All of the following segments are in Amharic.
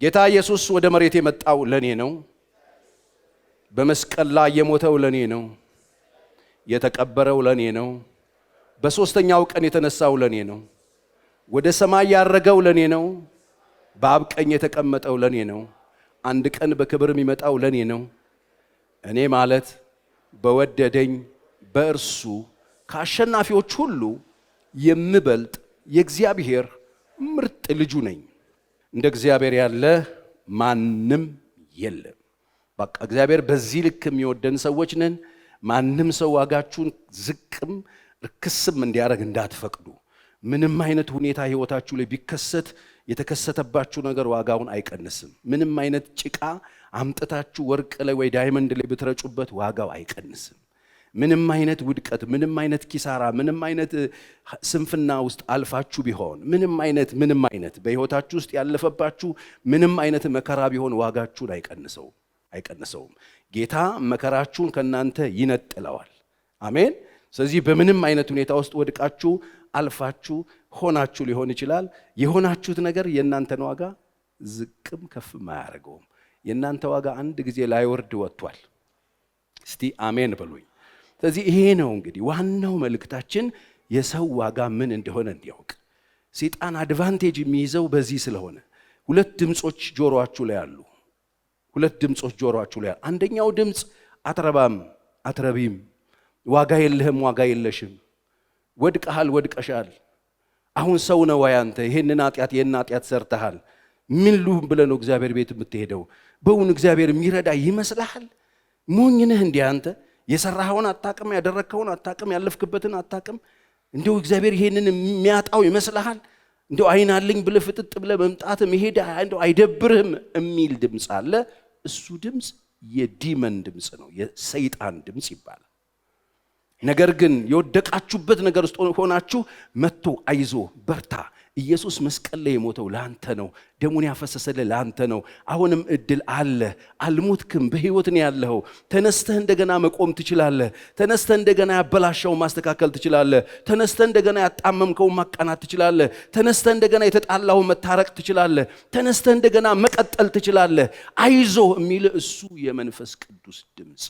ጌታ ኢየሱስ ወደ መሬት የመጣው ለኔ ነው። በመስቀል ላይ የሞተው ለኔ ነው። የተቀበረው ለኔ ነው። በሶስተኛው ቀን የተነሳው ለኔ ነው። ወደ ሰማይ ያረገው ለኔ ነው። በአብ ቀኝ የተቀመጠው ለኔ ነው። አንድ ቀን በክብር የሚመጣው ለኔ ነው። እኔ ማለት በወደደኝ በእርሱ ከአሸናፊዎች ሁሉ የምበልጥ የእግዚአብሔር ምርጥ ልጁ ነኝ። እንደ እግዚአብሔር ያለ ማንም የለም። በቃ እግዚአብሔር በዚህ ልክ የሚወደን ሰዎች ነን። ማንም ሰው ዋጋችሁን ዝቅም ርክስም እንዲያደርግ እንዳትፈቅዱ። ምንም አይነት ሁኔታ ህይወታችሁ ላይ ቢከሰት የተከሰተባችሁ ነገር ዋጋውን አይቀንስም። ምንም አይነት ጭቃ አምጥታችሁ ወርቅ ላይ ወይ ዳይመንድ ላይ ብትረጩበት ዋጋው አይቀንስም። ምንም አይነት ውድቀት፣ ምንም አይነት ኪሳራ፣ ምንም አይነት ስንፍና ውስጥ አልፋችሁ ቢሆን ምንም አይነት በህይወታችሁ ውስጥ ያለፈባችሁ ምንም አይነት መከራ ቢሆን ዋጋችሁን አይቀንሰውም። ጌታ መከራችሁን ከናንተ ይነጥለዋል። አሜን። ስለዚህ በምንም አይነት ሁኔታ ውስጥ ወድቃችሁ አልፋችሁ ሆናችሁ ሊሆን ይችላል። የሆናችሁት ነገር የናንተን ዋጋ ዝቅም ከፍም አያደርገውም። የናንተ ዋጋ አንድ ጊዜ ላይወርድ ወጥቷል። እስቲ አሜን በሉኝ። ስለዚህ ይሄ ነው እንግዲህ ዋናው መልእክታችን፣ የሰው ዋጋ ምን እንደሆነ እንዲያውቅ። ሰይጣን አድቫንቴጅ የሚይዘው በዚህ ስለሆነ ሁለት ድምጾች ጆሮአችሁ ላይ አሉ። አንደኛው ድምጽ አትረባም፣ አትረቢም፣ ዋጋ የለህም፣ ዋጋ የለሽም፣ ወድቀሻል፣ አሁን ሰው ነው ወይ አንተ? ይሄንን ኃጢአት ሰርተሃል፣ ምን ልሁን ብለህ ነው እግዚአብሔር ቤት የምትሄደው? በእውን እግዚአብሔር የሚረዳ ይመስልሃል? ሞኝ ነህ እንዴ አንተ? የሰራኸውን አታቅም፣ ያደረግከውን አታቅም፣ ያለፍክበትን አታቅም። እንደው እግዚአብሔር ይሄንን የሚያጣው ይመስልሃል? እንደው አይናልኝ ብለህ ፍጥጥ ብለህ መምጣት መሄድ እንደው አይደብርህም የሚል ድምፅ አለ። እሱ ድምፅ የዲመን ድምፅ ነው፣ የሰይጣን ድምፅ ይባላል። ነገር ግን የወደቃችሁበት ነገር ውስጥ ሆናችሁ መጥቶ አይዞ በርታ፣ ኢየሱስ መስቀል ላይ የሞተው ላንተ ነው፣ ደሙን ያፈሰሰልህ ላንተ ነው፣ አሁንም እድል አለ፣ አልሞትክም፣ በህይወት ነው ያለኸው፣ ተነስተህ እንደገና መቆም ትችላለህ፣ ተነስተህ እንደገና ያበላሸውን ማስተካከል ትችላለህ፣ ተነስተህ እንደገና ያጣመምከውን ማቃናት ትችላለህ፣ ተነስተህ እንደገና የተጣላውን መታረቅ ትችላለህ፣ ተነስተህ እንደገና መቀጠል ትችላለህ፣ አይዞ የሚል እሱ የመንፈስ ቅዱስ ድምፅ።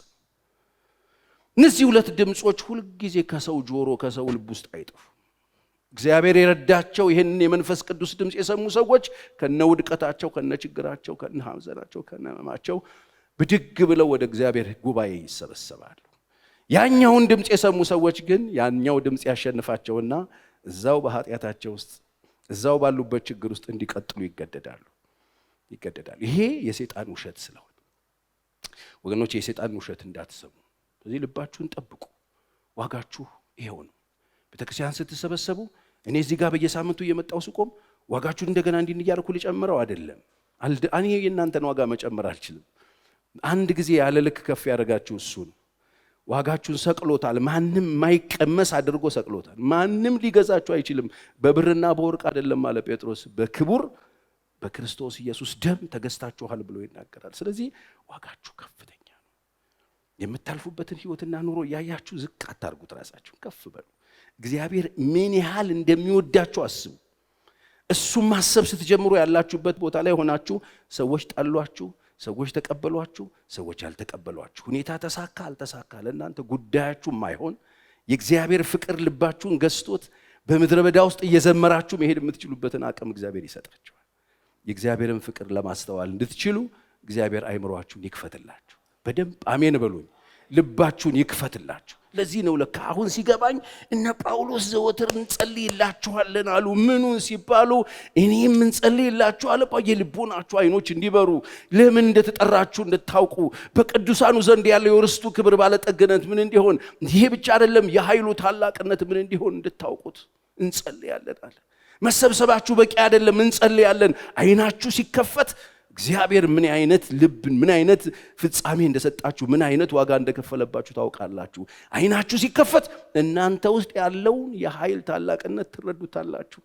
እነዚህ ሁለት ድምጾች ሁልጊዜ ከሰው ጆሮ ከሰው ልብ ውስጥ አይጠፉ። እግዚአብሔር የረዳቸው ይህንን የመንፈስ ቅዱስ ድምፅ የሰሙ ሰዎች ከነውድቀታቸው፣ ከነችግራቸው፣ ከነሐዘናቸው፣ ከነህመማቸው ብድግ ብለው ወደ እግዚአብሔር ጉባኤ ይሰበሰባሉ። ያኛውን ድምፅ የሰሙ ሰዎች ግን ያኛው ድምፅ ያሸንፋቸውና እዛው በኃጢአታቸው ውስጥ እዛው ባሉበት ችግር ውስጥ እንዲቀጥሉ ይገደዳሉ። ይሄ የሰይጣን ውሸት ስለሆነ ወገኖች የሰይጣን ውሸት እንዳትሰሙ። ስለዚህ ልባችሁን ጠብቁ። ዋጋችሁ ይሄው ነው። ቤተክርስቲያን ስትሰበሰቡ እኔ እዚህ ጋር በየሳምንቱ እየመጣው ስቆም ዋጋችሁን እንደገና እንዲያርኩ ሊጨምረው አይደለም። እኔ የእናንተን ዋጋ መጨመር አልችልም። አንድ ጊዜ ያለ ልክ ከፍ ያደርጋችሁ እሱ ነው። ዋጋችሁን ሰቅሎታል። ማንም ማይቀመስ አድርጎ ሰቅሎታል። ማንም ሊገዛችሁ አይችልም። በብርና በወርቅ አይደለም አለ ጴጥሮስ፣ በክቡር በክርስቶስ ኢየሱስ ደም ተገዝታችኋል ብሎ ይናገራል። ስለዚህ ዋጋችሁ ከፍተኛ ነው። የምታልፉበትን ህይወትና ኑሮ ያያችሁ ዝቅ አታርጉት፣ ራሳችሁን ከፍ በሉ። እግዚአብሔር ምን ያህል እንደሚወዳችሁ አስቡ። እሱም ማሰብ ስትጀምሩ ያላችሁበት ቦታ ላይ ሆናችሁ ሰዎች ጠሏችሁ፣ ሰዎች ተቀበሏችሁ፣ ሰዎች ያልተቀበሏችሁ፣ ሁኔታ ተሳካ አልተሳካ ለእናንተ ጉዳያችሁ ማይሆን የእግዚአብሔር ፍቅር ልባችሁን ገዝቶት በምድረ በዳ ውስጥ እየዘመራችሁ መሄድ የምትችሉበትን አቅም እግዚአብሔር ይሰጣችኋል። የእግዚአብሔርን ፍቅር ለማስተዋል እንድትችሉ እግዚአብሔር አይምሯችሁን ይክፈትላችሁ። በደንብ አሜን በሉኝ። ልባችሁን ይክፈትላችሁ። ለዚህ ነው ለካ አሁን ሲገባኝ እነ ጳውሎስ ዘወትር እንጸልይላችኋለን አሉ። ምኑን ሲባሉ እኔም እንጸልይላችኋለን የልቦናችሁ አይኖች እንዲበሩ፣ ለምን እንደተጠራችሁ እንድታውቁ፣ በቅዱሳኑ ዘንድ ያለው የርስቱ ክብር ባለጠግነት ምን እንዲሆን፣ ይሄ ብቻ አይደለም የኃይሉ ታላቅነት ምን እንዲሆን እንድታውቁት እንጸልያለን አለ። መሰብሰባችሁ በቂ አይደለም፣ እንጸልያለን። አይናችሁ ሲከፈት እግዚአብሔር ምን አይነት ልብ ምን አይነት ፍጻሜ እንደሰጣችሁ ምን አይነት ዋጋ እንደከፈለባችሁ ታውቃላችሁ። አይናችሁ ሲከፈት እናንተ ውስጥ ያለውን የኃይል ታላቅነት ትረዱታላችሁ።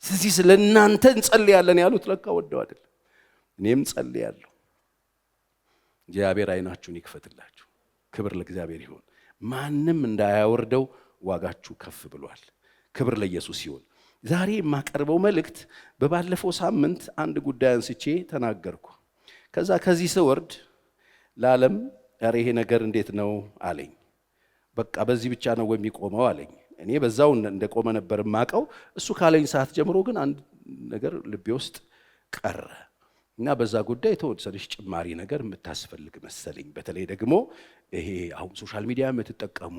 ስለዚህ ስለናንተ እንጸልያለን ያሉት ለካ ወደው አይደለም። እኔም ጸልያለሁ። እግዚአብሔር አይናችሁን ይክፈትላችሁ። ክብር ለእግዚአብሔር ይሁን። ማንም እንዳያወርደው ዋጋችሁ ከፍ ብሏል። ክብር ለኢየሱስ ይሁን። ዛሬ የማቀርበው መልእክት በባለፈው ሳምንት አንድ ጉዳይ አንስቼ ተናገርኩ። ከዚህ ስወርድ ለዓለም ኧረ ይሄ ነገር እንዴት ነው አለኝ። በቃ በዚህ ብቻ ነው የሚቆመው አለኝ። እኔ በዛው እንደቆመ ነበር ማቀው። እሱ ካለኝ ሰዓት ጀምሮ ግን አንድ ነገር ልቤ ውስጥ ቀረ እና በዛ ጉዳይ ተወሰነች ጭማሪ ነገር የምታስፈልግ መሰለኝ። በተለይ ደግሞ ይሄ አሁን ሶሻል ሚዲያ የምትጠቀሙ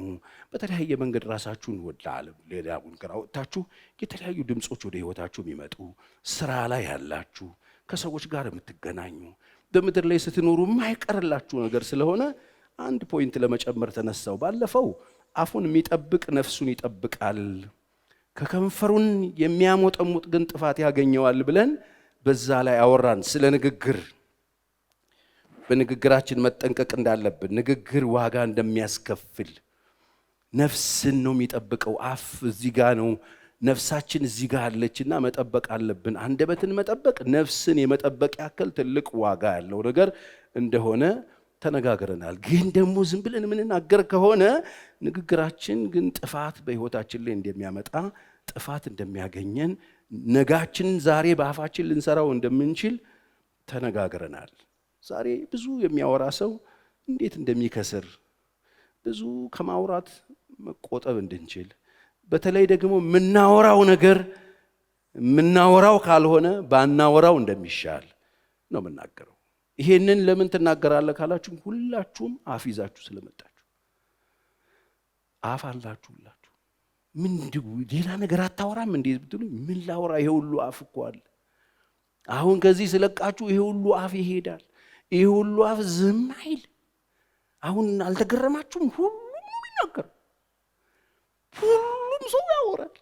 በተለያየ መንገድ ራሳችሁን ወደ ዓለም ሌላውን ጋር አውጥታችሁ የተለያዩ ድምጾች ወደ ህይወታችሁ የሚመጡ ስራ ላይ ያላችሁ ከሰዎች ጋር የምትገናኙ በምድር ላይ ስትኖሩ የማይቀርላችሁ ነገር ስለሆነ አንድ ፖይንት ለመጨመር ተነሳው። ባለፈው አፉን የሚጠብቅ ነፍሱን ይጠብቃል፣ ከከንፈሩን የሚያሞጠሙጥ ግን ጥፋት ያገኘዋል ብለን በዛ ላይ አወራን። ስለ ንግግር በንግግራችን መጠንቀቅ እንዳለብን፣ ንግግር ዋጋ እንደሚያስከፍል፣ ነፍስን ነው የሚጠብቀው። አፍ እዚህ ጋር ነው፣ ነፍሳችን እዚህ ጋር አለችና መጠበቅ አለብን። አንደበትን መጠበቅ ነፍስን የመጠበቅ ያክል ትልቅ ዋጋ ያለው ነገር እንደሆነ ተነጋግረናል። ግን ደግሞ ዝም ብለን የምንናገር ከሆነ ንግግራችን ግን ጥፋት በህይወታችን ላይ እንደሚያመጣ፣ ጥፋት እንደሚያገኘን፣ ነጋችን ዛሬ በአፋችን ልንሰራው እንደምንችል ተነጋግረናል። ዛሬ ብዙ የሚያወራ ሰው እንዴት እንደሚከስር ብዙ ከማውራት መቆጠብ እንድንችል፣ በተለይ ደግሞ የምናወራው ካልሆነ ባናወራው እንደሚሻል ነው የምናገረው። ይሄንን ለምን ትናገራለህ ካላችሁ ሁላችሁም አፍ ይዛችሁ ስለመጣችሁ አፍ አላችሁ ሁላችሁ። ሌላ ነገር አታወራም እንዴ ብትሉ ምን ላወራ? ይሄ ሁሉ አፍ እኮ አለ። አሁን ከዚህ ስለቃችሁ ይሄ ሁሉ አፍ ይሄዳል። ይሄ ሁሉ አፍ ዝም አይል። አሁን አልተገረማችሁም? ሁሉም ይናገር፣ ሁሉም ሰው ያወራል።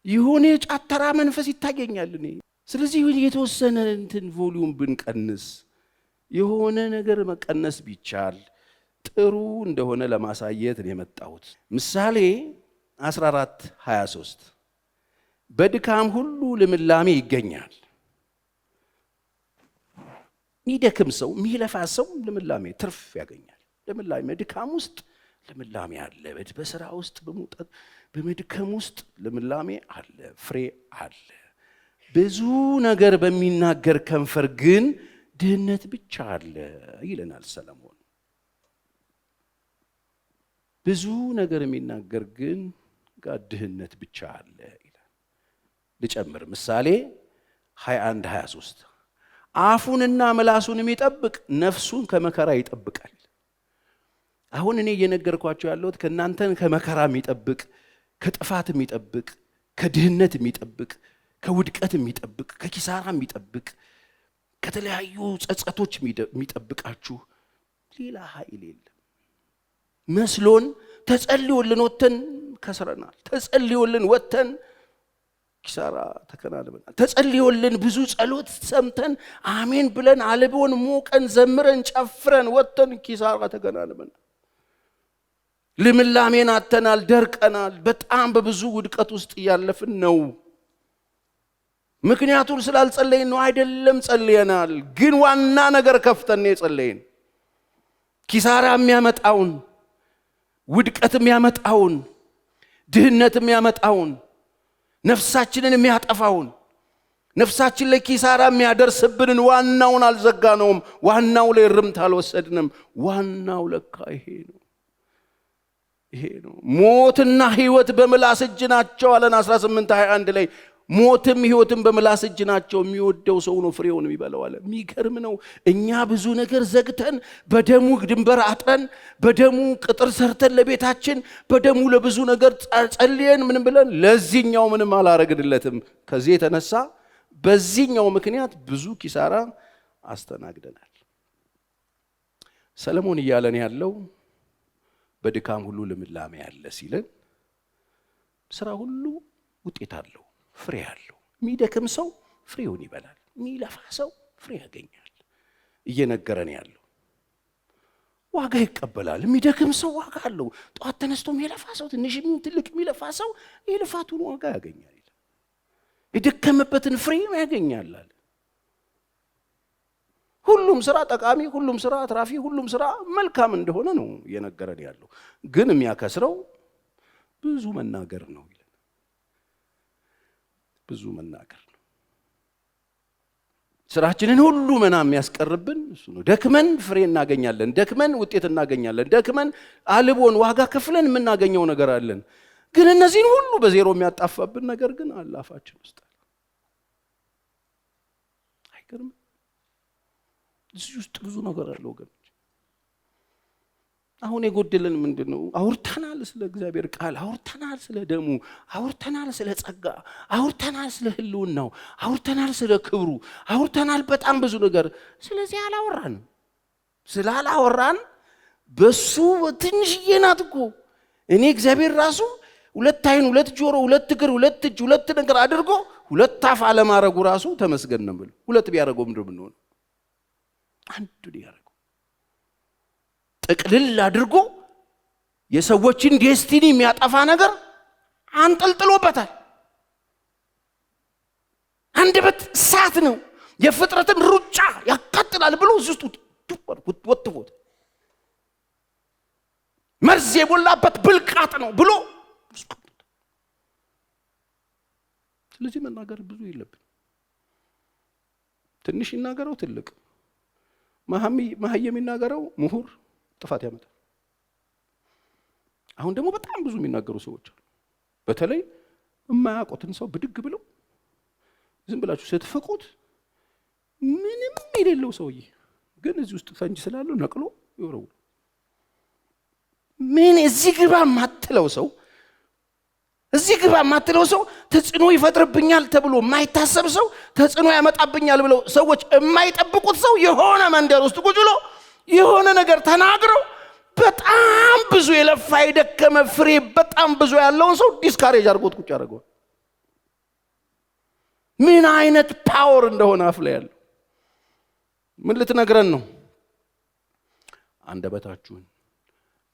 የሆነ ጫተራ መንፈስ ይታየኛል እኔ። ስለዚህ የተወሰነ ቮሊዩም ብንቀንስ፣ የሆነ ነገር መቀነስ ቢቻል ጥሩ እንደሆነ ለማሳየት ነው የመጣሁት። ምሳሌ 14:23 በድካም ሁሉ ልምላሜ ይገኛል። የሚደክም ሰው የሚለፋ ሰው ልምላሜ ትርፍ ያገኛል። ልምላሜ ድካም ውስጥ ልምላሜ አለ። በስራ ውስጥ በመውጣት በመድከም ውስጥ ልምላሜ አለ፣ ፍሬ አለ። ብዙ ነገር በሚናገር ከንፈር ግን ድህነት ብቻ አለ ይለናል ሰለሞን። ብዙ ነገር የሚናገር ግን ጋር ድህነት ብቻ አለ ይላል። ልጨምር፣ ምሳሌ 21:23 አፉንና ምላሱን የሚጠብቅ ነፍሱን ከመከራ ይጠብቃል። አሁን እኔ እየነገርኳቸው ያለሁት ከእናንተን ከመከራ የሚጠብቅ፣ ከጥፋት የሚጠብቅ፣ ከድህነት የሚጠብቅ፣ ከውድቀት የሚጠብቅ፣ ከኪሳራ የሚጠብቅ፣ ከተለያዩ ጸጸቶች የሚጠብቃችሁ ሌላ ኃይል የለም። መስሎን ተጸልዮልን ወተን ከስረናል። ተጸልዮልን ወተን ኪሳራ ተከናንበናል። ተጸልዮልን ብዙ ጸሎት ሰምተን አሜን ብለን አልቦን ሞቀን ዘምረን ጨፍረን ወተን ኪሳራ ተከናንበናል። ልምላሜን አተናል፣ ደርቀናል። በጣም በብዙ ውድቀት ውስጥ እያለፍን ነው። ምክንያቱም ስላልጸለይን ነው አይደለም፣ ጸልየናል። ግን ዋና ነገር ከፍተን የጸለይን ኪሳራ የሚያመጣውን፣ ውድቀት የሚያመጣውን፣ ድህነት የሚያመጣውን፣ ነፍሳችንን የሚያጠፋውን፣ ነፍሳችን ለኪሳራ የሚያደርስብንን ዋናውን አልዘጋነውም። ዋናው ላይ ርምት አልወሰድንም። ዋናው ለካ ይሄ ነው። ሞትና ህይወት በምላስ እጅ ናቸው አለን 18:21 ላይ። ሞትም ህይወትም በምላስ እጅ ናቸው፣ የሚወደው ሰው ነው ፍሬውን የሚበላው አለ። የሚገርም ነው። እኛ ብዙ ነገር ዘግተን በደሙ ድንበር አጥረን በደሙ ቅጥር ሰርተን ለቤታችን በደሙ ለብዙ ነገር ጸልየን ምን ብለን ለዚህኛው ምንም አላረግንለትም። ከዚህ የተነሳ በዚህኛው ምክንያት ብዙ ኪሳራ አስተናግደናል። ሰለሞን እያለን ያለው በድካም ሁሉ ልምላሜ አለ ሲለን ስራ ሁሉ ውጤት አለው፣ ፍሬ አለው። የሚደክም ሰው ፍሬውን ይበላል፣ የሚለፋ ሰው ፍሬ ያገኛል እየነገረን ያለው። ዋጋ ይቀበላል። የሚደክም ሰው ዋጋ አለው። ጧት ተነስቶ የሚለፋ ሰው፣ ትንሽም ትልቅ የሚለፋ ሰው የልፋቱን ዋጋ ያገኛል። የደከመበትን ፍሬ ያገኛል። ሁሉም ስራ ጠቃሚ፣ ሁሉም ስራ አትራፊ፣ ሁሉም ስራ መልካም እንደሆነ ነው እየነገረን ያለው። ግን የሚያከስረው ብዙ መናገር ነው ይላል። ብዙ መናገር ነው። ስራችንን ሁሉ መና የሚያስቀርብን እሱ ነው። ደክመን ፍሬ እናገኛለን፣ ደክመን ውጤት እናገኛለን፣ ደክመን አልቦን ዋጋ ከፍለን የምናገኘው ነገር አለን። ግን እነዚህን ሁሉ በዜሮ የሚያጣፋብን ነገር ግን አላፋችን ውስጥ አለ። አይገርም? እዚህ ውስጥ ብዙ ነገር አለ ወገኖች። አሁን የጎደለን ምንድነው? አውርተናል ስለ እግዚአብሔር ቃል፣ አውርተናል ስለ ደሙ፣ አውርተናል ስለ ጸጋ፣ አውርተናል ስለ ህልውናው፣ አውርተናል ስለ ክብሩ፣ አውርተናል በጣም ብዙ ነገር። ስለዚህ አላወራንም። ስላላወራን በሱ ትንሽዬ ናት እኮ። እኔ እግዚአብሔር ራሱ ሁለት አይን፣ ሁለት ጆሮ፣ ሁለት እግር፣ ሁለት እጅ፣ ሁለት ነገር አድርጎ ሁለት አፍ አለማረጉ ራሱ ተመስገን ነው ብሎ ሁለት ቢያረገው ምንድነው ብንሆን? አንዱ ያረገው ጥቅልል አድርጎ የሰዎችን ዴስቲኒ የሚያጠፋ ነገር አንጠልጥሎበታል። አንደበት እሳት ነው፣ የፍጥረትን ሩጫ ያቃጥላል ብሎ እዚህ ውስጥ ወጥፎት መርዝ የሞላበት ብልቃጥ ነው ብሎ። ስለዚህ መናገር ብዙ የለብን። ትንሽ ይናገረው ትልቅ፣ መሀይም የሚናገረው ምሁር ጥፋት ያመጣል። አሁን ደግሞ በጣም ብዙ የሚናገሩ ሰዎች አሉ። በተለይ የማያውቁትን ሰው ብድግ ብለው ዝም ብላችሁ ስትፈቁት ምንም የሌለው ሰውዬ ግን እዚህ ውስጥ ፈንጅ ስላለው ነቅሎ ይወረው። ምን እዚህ ግባ ማትለው ሰው እዚህ ግባ ማትለው ሰው ተጽዕኖ ይፈጥርብኛል ተብሎ የማይታሰብ ሰው ተጽዕኖ ያመጣብኛል ብለው ሰዎች የማይጠብቁት ሰው የሆነ መንደር ውስጥ ቁጭ ብሎ የሆነ ነገር ተናግረው በጣም ብዙ የለፋ የደከመ ፍሬ በጣም ብዙ ያለውን ሰው ዲስካሬጅ አድርጎት ቁጭ ያደርገዋል። ምን አይነት ፓወር እንደሆነ አፍ ላይ ያለው ምን ልትነግረን ነው? አንደበታችሁን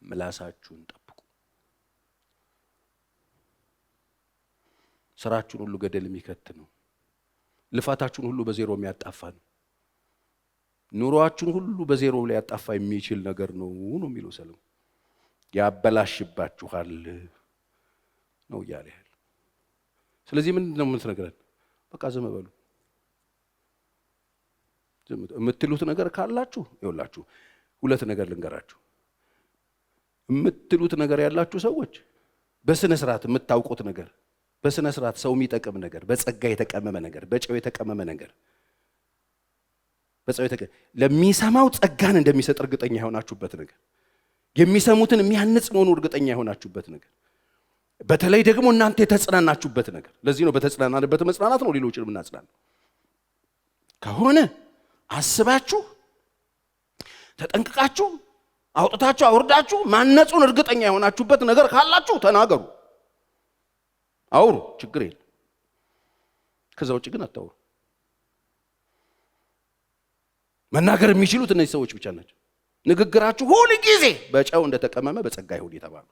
ምላሳችሁን ጠብቁ። ስራችሁን ሁሉ ገደል የሚከት ነው። ልፋታችሁን ሁሉ በዜሮ የሚያጣፋ ነው። ኑሯችሁን ሁሉ በዜሮ ላይ ያጣፋ የሚችል ነገር ነው የሚለው ሰለሞን። ያበላሽባችኋል ነው እያለ ያለው። ስለዚህ ምንድነው የምትነግረን? በቃ ዝም በሉ። የምትሉት ነገር ካላችሁ ይኸውላችሁ፣ ሁለት ነገር ልንገራችሁ። የምትሉት ነገር ያላችሁ ሰዎች በስነ ስርዓት የምታውቁት ነገር፣ በስነ ስርዓት ሰው የሚጠቅም ነገር፣ በጸጋ የተቀመመ ነገር፣ በጨው የተቀመመ ነገር፣ ለሚሰማው ጸጋን እንደሚሰጥ እርግጠኛ የሆናችሁበት ነገር፣ የሚሰሙትን የሚያንጽ መሆኑ እርግጠኛ የሆናችሁበት ነገር፣ በተለይ ደግሞ እናንተ የተጽናናችሁበት ነገር። ለዚህ ነው በተጽናናንበት መጽናናት ነው ሌሎችን የምናጽናናው። ከሆነ አስባችሁ ተጠንቅቃችሁ አውጥታችሁ አውርዳችሁ ማነጹን እርግጠኛ የሆናችሁበት ነገር ካላችሁ ተናገሩ፣ አውሩ፣ ችግር የለም። ከዛ ውጭ ግን አታውሩ። መናገር የሚችሉት እነዚህ ሰዎች ብቻ ናቸው። ንግግራችሁ ሁሉ ጊዜ በጨው እንደተቀመመ በጸጋ ይሁን የተባሉ፣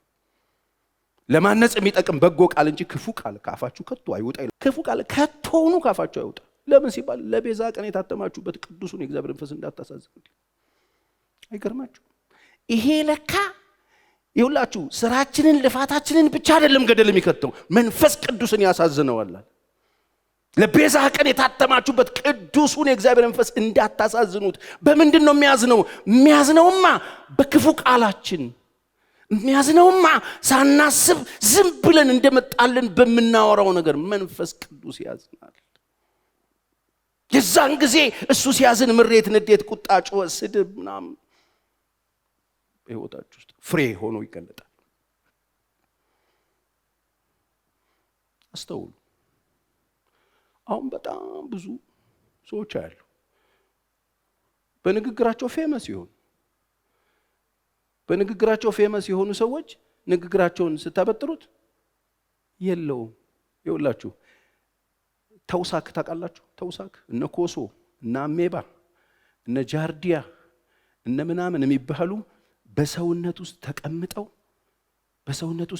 ለማነጽ የሚጠቅም በጎ ቃል እንጂ ክፉ ቃል ካፋችሁ ከቶ አይውጣ። ክፉ ቃል ከቶውኑ ካፋችሁ አይውጣ። ለምን ሲባል ለቤዛ ቀን የታተማችሁበት ቅዱሱን የእግዚአብሔር መንፈስ እንዳታሳዝኑ። አይገርማችሁ? ይሄ ለካ ይውላችሁ ስራችንን ልፋታችንን ብቻ አይደለም ገደል የሚከተው፣ መንፈስ ቅዱስን ያሳዝነዋል። ለቤዛ ቀን የታተማችሁበት ቅዱሱን የእግዚአብሔር መንፈስ እንዳታሳዝኑት። በምንድን ነው የሚያዝነው? የሚያዝነውማ በክፉ ቃላችን፣ የሚያዝነውማ ሳናስብ ዝም ብለን እንደመጣልን በምናወራው ነገር መንፈስ ቅዱስ ያዝናል። የዛን ጊዜ እሱ ሲያዝን ምሬት፣ ንዴት፣ ቁጣ፣ ጩኸት፣ ስድብ ምናምን በሕይወታችሁ ውስጥ ፍሬ ሆኖ ይገለጣል። አስተውሉ። አሁን በጣም ብዙ ሰዎች አሉ በንግግራቸው ፌመስ ይሆኑ። በንግግራቸው ፌመስ የሆኑ ሰዎች ንግግራቸውን ስታበጥሩት የለውም። ይኸውላችሁ ተውሳክ ታውቃላችሁ? ተውሳክ እነ ኮሶ እና አሜባ እነ ጃርዲያ እነ ምናምን የሚባሉ በሰውነት ውስጥ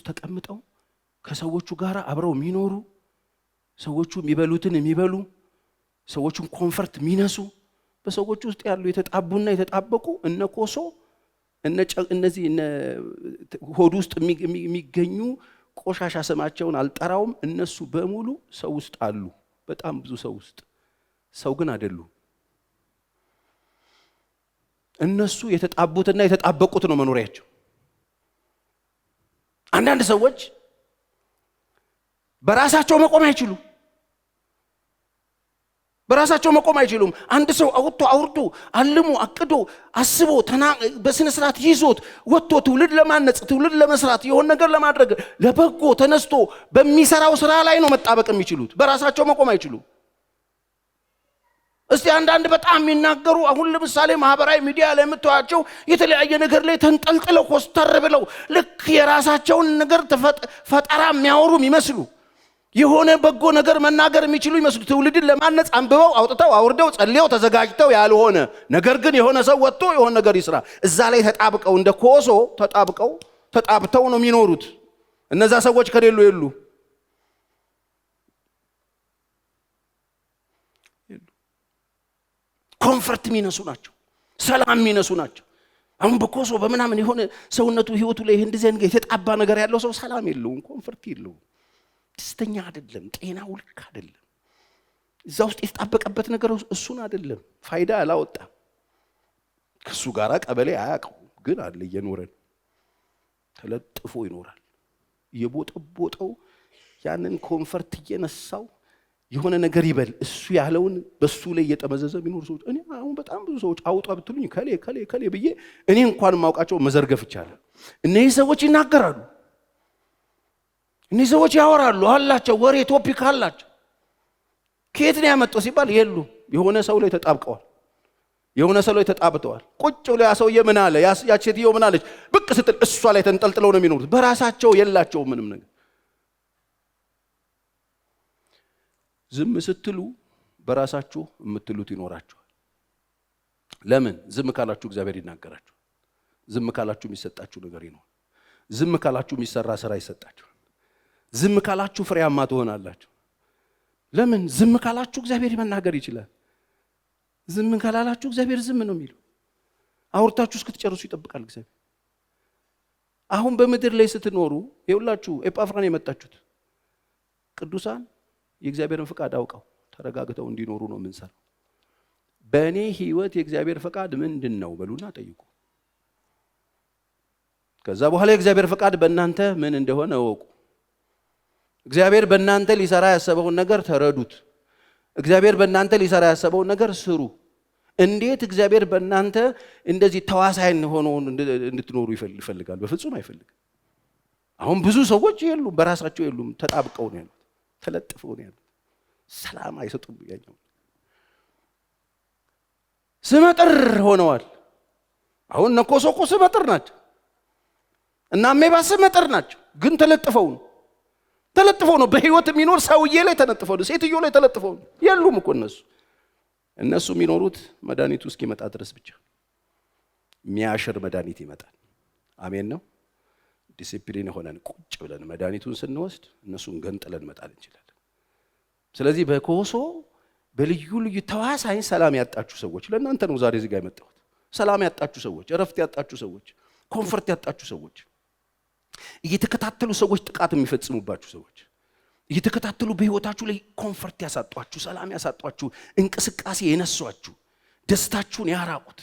ተቀምጠው ከሰዎቹ ጋር አብረው የሚኖሩ፣ ሰዎቹ የሚበሉትን የሚበሉ፣ ሰዎቹን ኮንፈርት የሚነሱ፣ በሰዎች ውስጥ ያሉ የተጣቡና የተጣበቁ እነ ኮሶ እነዚህ ሆድ ውስጥ የሚገኙ ቆሻሻ ስማቸውን አልጠራውም። እነሱ በሙሉ ሰው ውስጥ አሉ፣ በጣም ብዙ ሰው ውስጥ። ሰው ግን አይደሉም። እነሱ የተጣቡትና የተጣበቁት ነው መኖሪያቸው። አንዳንድ ሰዎች በራሳቸው መቆም አይችሉም። በራሳቸው መቆም አይችሉም። አንድ ሰው አውጥቶ አውርዶ አልሞ አቅዶ አስቦ በስነ ስርዓት ይዞት ወጥቶ ትውልድ ለማነጽ ትውልድ ለመስራት የሆነ ነገር ለማድረግ ለበጎ ተነስቶ በሚሰራው ስራ ላይ ነው መጣበቅ የሚችሉት። በራሳቸው መቆም አይችሉም። እስቲ አንዳንድ በጣም የሚናገሩ አሁን ለምሳሌ ማህበራዊ ሚዲያ ላይ የምታዩቸው የተለያየ ነገር ላይ ተንጠልጥለው ኮስተር ብለው ልክ የራሳቸውን ነገር ፈጠራ የሚያወሩ ይመስሉ የሆነ በጎ ነገር መናገር የሚችሉ ይመስሉ ትውልድን ለማነጽ አንብበው አውጥተው አውርደው ጸልየው ተዘጋጅተው ያልሆነ ነገር ግን የሆነ ሰው ወጥቶ የሆነ ነገር ይስራ እዛ ላይ ተጣብቀው እንደ ኮሶ ተጣብተው ነው የሚኖሩት። እነዛ ሰዎች ከሌሉ የሉ ኮምፈርት የሚነሱ ናቸው። ሰላም የሚነሱ ናቸው። አሁን በኮሶ በምናምን የሆነ ሰውነቱ ህይወቱ ላይ እንደዚህ የተጣባ ነገር ያለው ሰው ሰላም የለውም፣ ኮምፈርት የለውም፣ ደስተኛ አይደለም፣ ጤናው ልክ አይደለም። እዛ ውስጥ የተጣበቀበት ነገር እሱን አይደለም፣ ፋይዳ አላወጣም። ከሱ ጋራ ቀበሌ አያውቀው ግን አለ እየኖረን ተለጥፎ ይኖራል። የቦጠቦጠው ያንን ኮምፈርት እየነሳው የሆነ ነገር ይበል እሱ ያለውን በሱ ላይ እየጠመዘዘ የሚኖር ሰዎች እኔ አሁን በጣም ብዙ ሰዎች አውጣ ብትሉኝ ከሌ ብዬ እኔ እንኳን ማውቃቸው መዘርገፍ ይቻላል። እነዚህ ሰዎች ይናገራሉ፣ እነዚህ ሰዎች ያወራሉ፣ አላቸው ወሬ ቶፒክ አላቸው። ከየት ነው ያመጣው ሲባል የሉ የሆነ ሰው ላይ ተጣብቀዋል፣ የሆነ ሰው ላይ ተጣብተዋል። ቁጭ ብሎ ያ ሰውዬ ምን አለ፣ ያች ሴትዮ ምን አለች ብቅ ስትል እሷ ላይ ተንጠልጥለው ነው የሚኖሩት። በራሳቸው የላቸውም ምንም ነገር። ዝም ስትሉ በራሳችሁ የምትሉት ይኖራችኋል። ለምን? ዝም ካላችሁ እግዚአብሔር ይናገራችኋል። ዝም ካላችሁ የሚሰጣችሁ ነገር ይኖራል። ዝም ካላችሁ የሚሰራ ስራ ይሰጣችኋል። ዝም ካላችሁ ፍሬያማ ትሆናላችሁ። ለምን? ዝም ካላችሁ እግዚአብሔር መናገር ይችላል። ዝም ካላላችሁ እግዚአብሔር ዝም ነው የሚለው። አውርታችሁ እስክትጨርሱ ይጠብቃል እግዚአብሔር። አሁን በምድር ላይ ስትኖሩ ይኸውላችሁ ኤጳፍራን የመጣችሁት ቅዱሳን የእግዚአብሔርን ፍቃድ አውቀው ተረጋግተው እንዲኖሩ ነው የምንሰራው። በእኔ ህይወት የእግዚአብሔር ፍቃድ ምንድን ነው በሉና ጠይቁ። ከዛ በኋላ የእግዚአብሔር ፍቃድ በእናንተ ምን እንደሆነ እወቁ። እግዚአብሔር በእናንተ ሊሰራ ያሰበውን ነገር ተረዱት። እግዚአብሔር በእናንተ ሊሰራ ያሰበውን ነገር ስሩ። እንዴት እግዚአብሔር በእናንተ እንደዚህ ተዋሳይን ሆኖ እንድትኖሩ ይፈልጋል? በፍጹም አይፈልግም። አሁን ብዙ ሰዎች የሉም፣ በራሳቸው የሉም፣ ተጣብቀው ነው ያሉት፣ ተለጥፈው ነው ያሉት። ሰላም አይሰጡም። ያኛው ስመጥር ሆነዋል። አሁን ነኮሶኮ ስመጥር ናቸው እና አሜባ ስመጥር ናቸው፣ ግን ተለጥፈው ነው በህይወት የሚኖር ሰውዬ ላይ ተለጥፈው ነው፣ ሴትዮ ላይ ተለጥፈው ነው። የሉም እኮ እነሱ የሚኖሩት መድኃኒቱ እስኪመጣ ድረስ ብቻ። የሚያሽር መድኃኒት ይመጣል። አሜን ነው። ዲሲፕሊን ሆነን ቁጭ ብለን መድኃኒቱን ስንወስድ እነሱን ገንጥለን መጣል እንችላለን። ስለዚህ በኮሶ በልዩ ልዩ ተዋሳይ ሰላም ያጣችሁ ሰዎች ለእናንተ ነው ዛሬ እዚህ ጋር የመጣሁት። ሰላም ያጣችሁ ሰዎች፣ እረፍት ያጣችሁ ሰዎች፣ ኮምፈርት ያጣችሁ ሰዎች፣ እየተከታተሉ ሰዎች ጥቃት የሚፈጽሙባችሁ ሰዎች፣ እየተከታተሉ በህይወታችሁ ላይ ኮምፈርት ያሳጧችሁ፣ ሰላም ያሳጧችሁ፣ እንቅስቃሴ የነሷችሁ፣ ደስታችሁን ያራቁት፣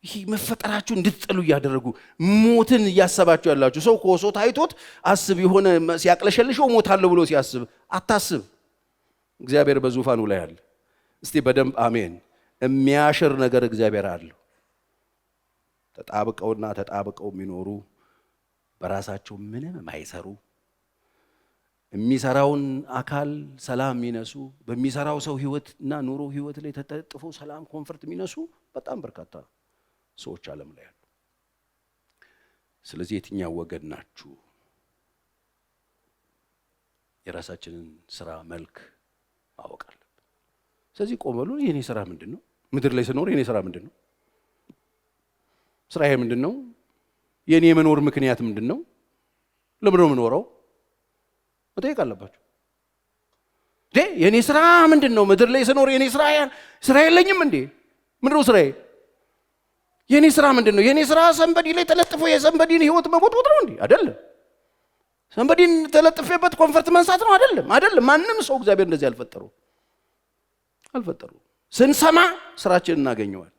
ይሄ መፈጠራችሁ እንድትጠሉ እያደረጉ ሞትን እያሰባችሁ ያላችሁ ሰው ኮሶ ታይቶት አስብ የሆነ ሲያቅለሸልሽው ሞታለሁ ብሎ ሲያስብ አታስብ። እግዚአብሔር በዙፋኑ ላይ አለ። እስቲ በደንብ አሜን። የሚያሽር ነገር እግዚአብሔር አለው። ተጣብቀው የሚኖሩ በራሳቸው ምንም የማይሰሩ የሚሰራውን አካል ሰላም የሚነሱ በሚሰራው ሰው ህይወትና ኑሮ ህይወት ላይ ተጠጥፈው ሰላም ኮምፈርት የሚነሱ በጣም በርካታ ሰዎች ዓለም ላይ አሉ። ስለዚህ የትኛው ወገን ናችሁ? የራሳችንን ስራ መልክ ማወቅ አለብን። ስለዚህ ቆመሉ የኔ ስራ ምንድነው? ምድር ላይ ስኖር የኔ ስራ ምንድነው? ስራዬ ምንድነው? የኔ የመኖር ምክንያት ምንድነው? ለምን ነው የምኖረው? መጠየቅ አለባችሁ። የኔ ስራ ምንድነው? ምድር ላይ ስኖር የኔ ስራ የለኝም እንዴ? ምንድነው ስራዬ? የኔ ስራ ምንድነው? የኔ ስራ ሰንበዲ ላይ ተለጥፎ የሰንበዲን ህይወት መቦጥቦጥ ነው እንዴ? አይደለም። ሰንበዲን ተለጥፈበት ኮንፈርት መንሳት ነው አይደለም። ማንም ሰው እግዚአብሔር እንደዚህ አልፈጠሩ። ስንሰማ ስራችንን እናገኘዋል።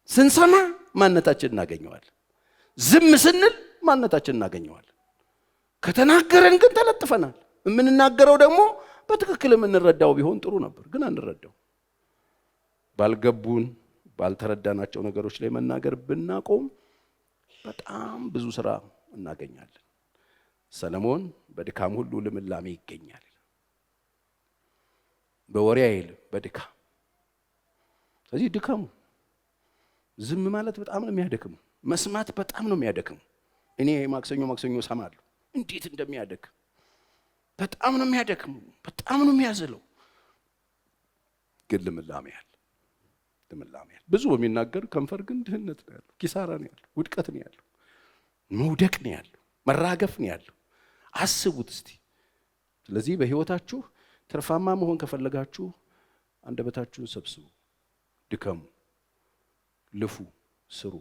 ስንሰማ ማንነታችንን እናገኘዋል። ዝም ስንል ማንነታችንን እናገኘዋል። ከተናገረን ግን ተለጥፈናል። የምንናገረው ደግሞ በትክክል የምንረዳው ቢሆን ጥሩ ነበር፣ ግን አንረዳው። ባልገቡን ባልተረዳናቸው ነገሮች ላይ መናገር ብናቆም በጣም ብዙ ስራ እናገኛለን። ሰለሞን በድካም ሁሉ ልምላሜ ይገኛል። በወሬ አይልም፣ በድካም። ስለዚህ ድካሙ ዝም ማለት በጣም ነው የሚያደክመው። መስማት በጣም ነው የሚያደክመው። እኔ ማክሰኞ ሰማለሁ እንዴት እንደሚያደክም። በጣም ነው የሚያደክመው፣ በጣም ነው የሚያዝለው። ግን ልምላሜ ያለ ብዙ በሚናገር ከንፈር ግን ድህነት ነው ያለው፣ ኪሳራ ነው ያለው፣ ውድቀት ነው ያለው፣ መውደቅ ነው ያለው፣ መራገፍ ነው ያለው። አስቡት እስቲ። ስለዚህ በህይወታችሁ ትርፋማ መሆን ከፈለጋችሁ አንደበታችሁን ሰብስቡ፣ ድከሙ፣ ልፉ፣ ስሩ።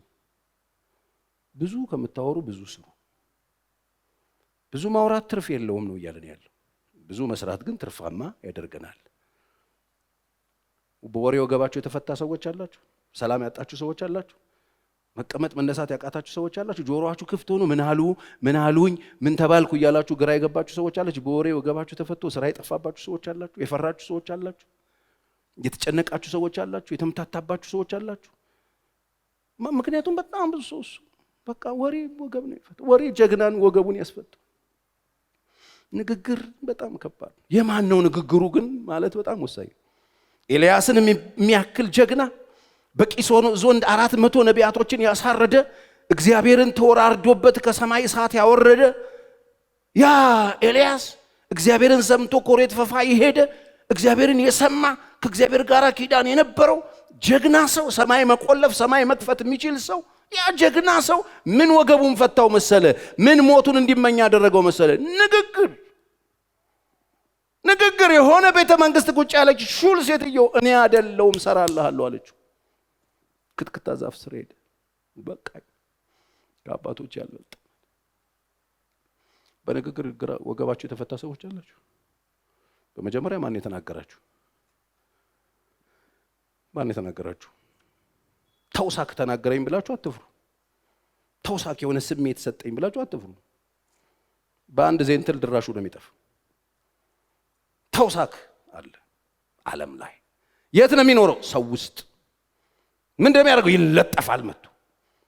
ብዙ ከምታወሩ ብዙ ስሩ። ብዙ ማውራት ትርፍ የለውም ነው እያለን ያለው። ብዙ መስራት ግን ትርፋማ ያደርገናል። በወሬ ወገባችሁ የተፈታ ሰዎች አላችሁ። ሰላም ያጣችሁ ሰዎች አላችሁ። መቀመጥ መነሳት ያቃታችሁ ሰዎች አላችሁ። ጆሮአችሁ ክፍት ሆኖ ምን አሉኝ ምን ተባልኩ እያላችሁ ግራ የገባችሁ ሰዎች አላችሁ። በወሬ ወገባችሁ ተፈቶ ስራ የጠፋባችሁ ሰዎች አላችሁ። የፈራችሁ ሰዎች አላችሁ። የተጨነቃችሁ ሰዎች አላችሁ። የተምታታባችሁ ሰዎች አላችሁ። ምክንያቱም በጣም ብዙ ሰው በቃ ወሬ ወገብ ነው ይፈታ። ወሬ ጀግናን ወገቡን ያስፈታ። ንግግር በጣም ከባድ ነው። የማን ነው ንግግሩ ግን ማለት በጣም ወሳኝ። ኤልያስን የሚያክል ጀግና በቂሶን ዞን 400 ነቢያቶችን ያሳረደ፣ እግዚአብሔርን ተወራርዶበት ከሰማይ እሳት ያወረደ ያ ኤልያስ እግዚአብሔርን ሰምቶ ኮሬት ፈፋ ይሄደ፣ እግዚአብሔርን የሰማ ከእግዚአብሔር ጋር ኪዳን የነበረው ጀግና ሰው፣ ሰማይ መቆለፍ ሰማይ መክፈት የሚችል ሰው፣ ያ ጀግና ሰው ምን ወገቡን ፈታው መሰለ? ምን ሞቱን እንዲመኝ ያደረገው መሰለ? ንግግር። የሆነ ቤተ መንግስት ቁጭ ያለች ሹል ሴትዮ እኔ አይደለሁም ሰራልሃለሁ አለችው። ክትክታ ዛፍ ስር ሄደ። በቃ ከአባቶች ያልበልጥ። በንግግር ወገባችሁ የተፈታ ሰዎች አላችሁ። በመጀመሪያ ማን የተናገራችሁ? ተውሳክ ተናገረኝ ብላችሁ አትፍሩ። ተውሳክ የሆነ ስሜት ሰጠኝ ብላችሁ አትፍሩ። በአንድ ዜንትል ድራሹ ነው የሚጠፋ። ተውሳክ አለ ዓለም ላይ። የት ነው የሚኖረው? ሰው ውስጥ። ምን እንደሚያደርገው? ይለጠፋል መጥቶ።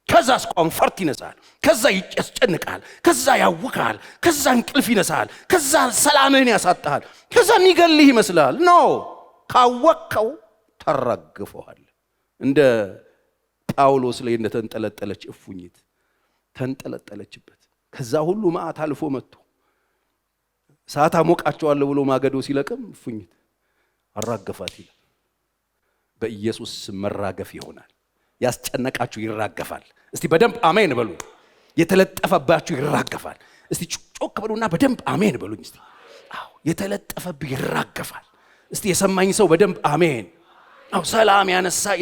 ከዛ ኮንፈርት ይነሳል፣ ከዛ ያስጨንቃል፣ ከዛ ያውካል፣ ከዛ እንቅልፍ ይነሳል፣ ከዛ ሰላምህን ያሳጣል፣ ከዛ የሚገልህ ይመስላል። ኖ ካወከው ተራግፈዋል። እንደ ጳውሎስ ላይ እንደተንጠለጠለች እፉኝት ተንጠለጠለችበት። ከዛ ሁሉ መዓት አልፎ መጥቶ እሳት አሞቃቸዋለሁ ብሎ ማገዶ ሲለቅም እፉኝት አራገፋት ይላል። በኢየሱስ መራገፍ ይሆናል። ያስጨነቃችሁ ይራገፋል። እስቲ በደንብ አሜን በሉ። የተለጠፈባችሁ ይራገፋል። እስቲ ጮክ በሉና በደንብ አሜን በሉኝ። እስቲ አዎ፣ የተለጠፈብህ ይራገፋል። እስቲ የሰማኝ ሰው በደንብ አሜን። አዎ፣ ሰላም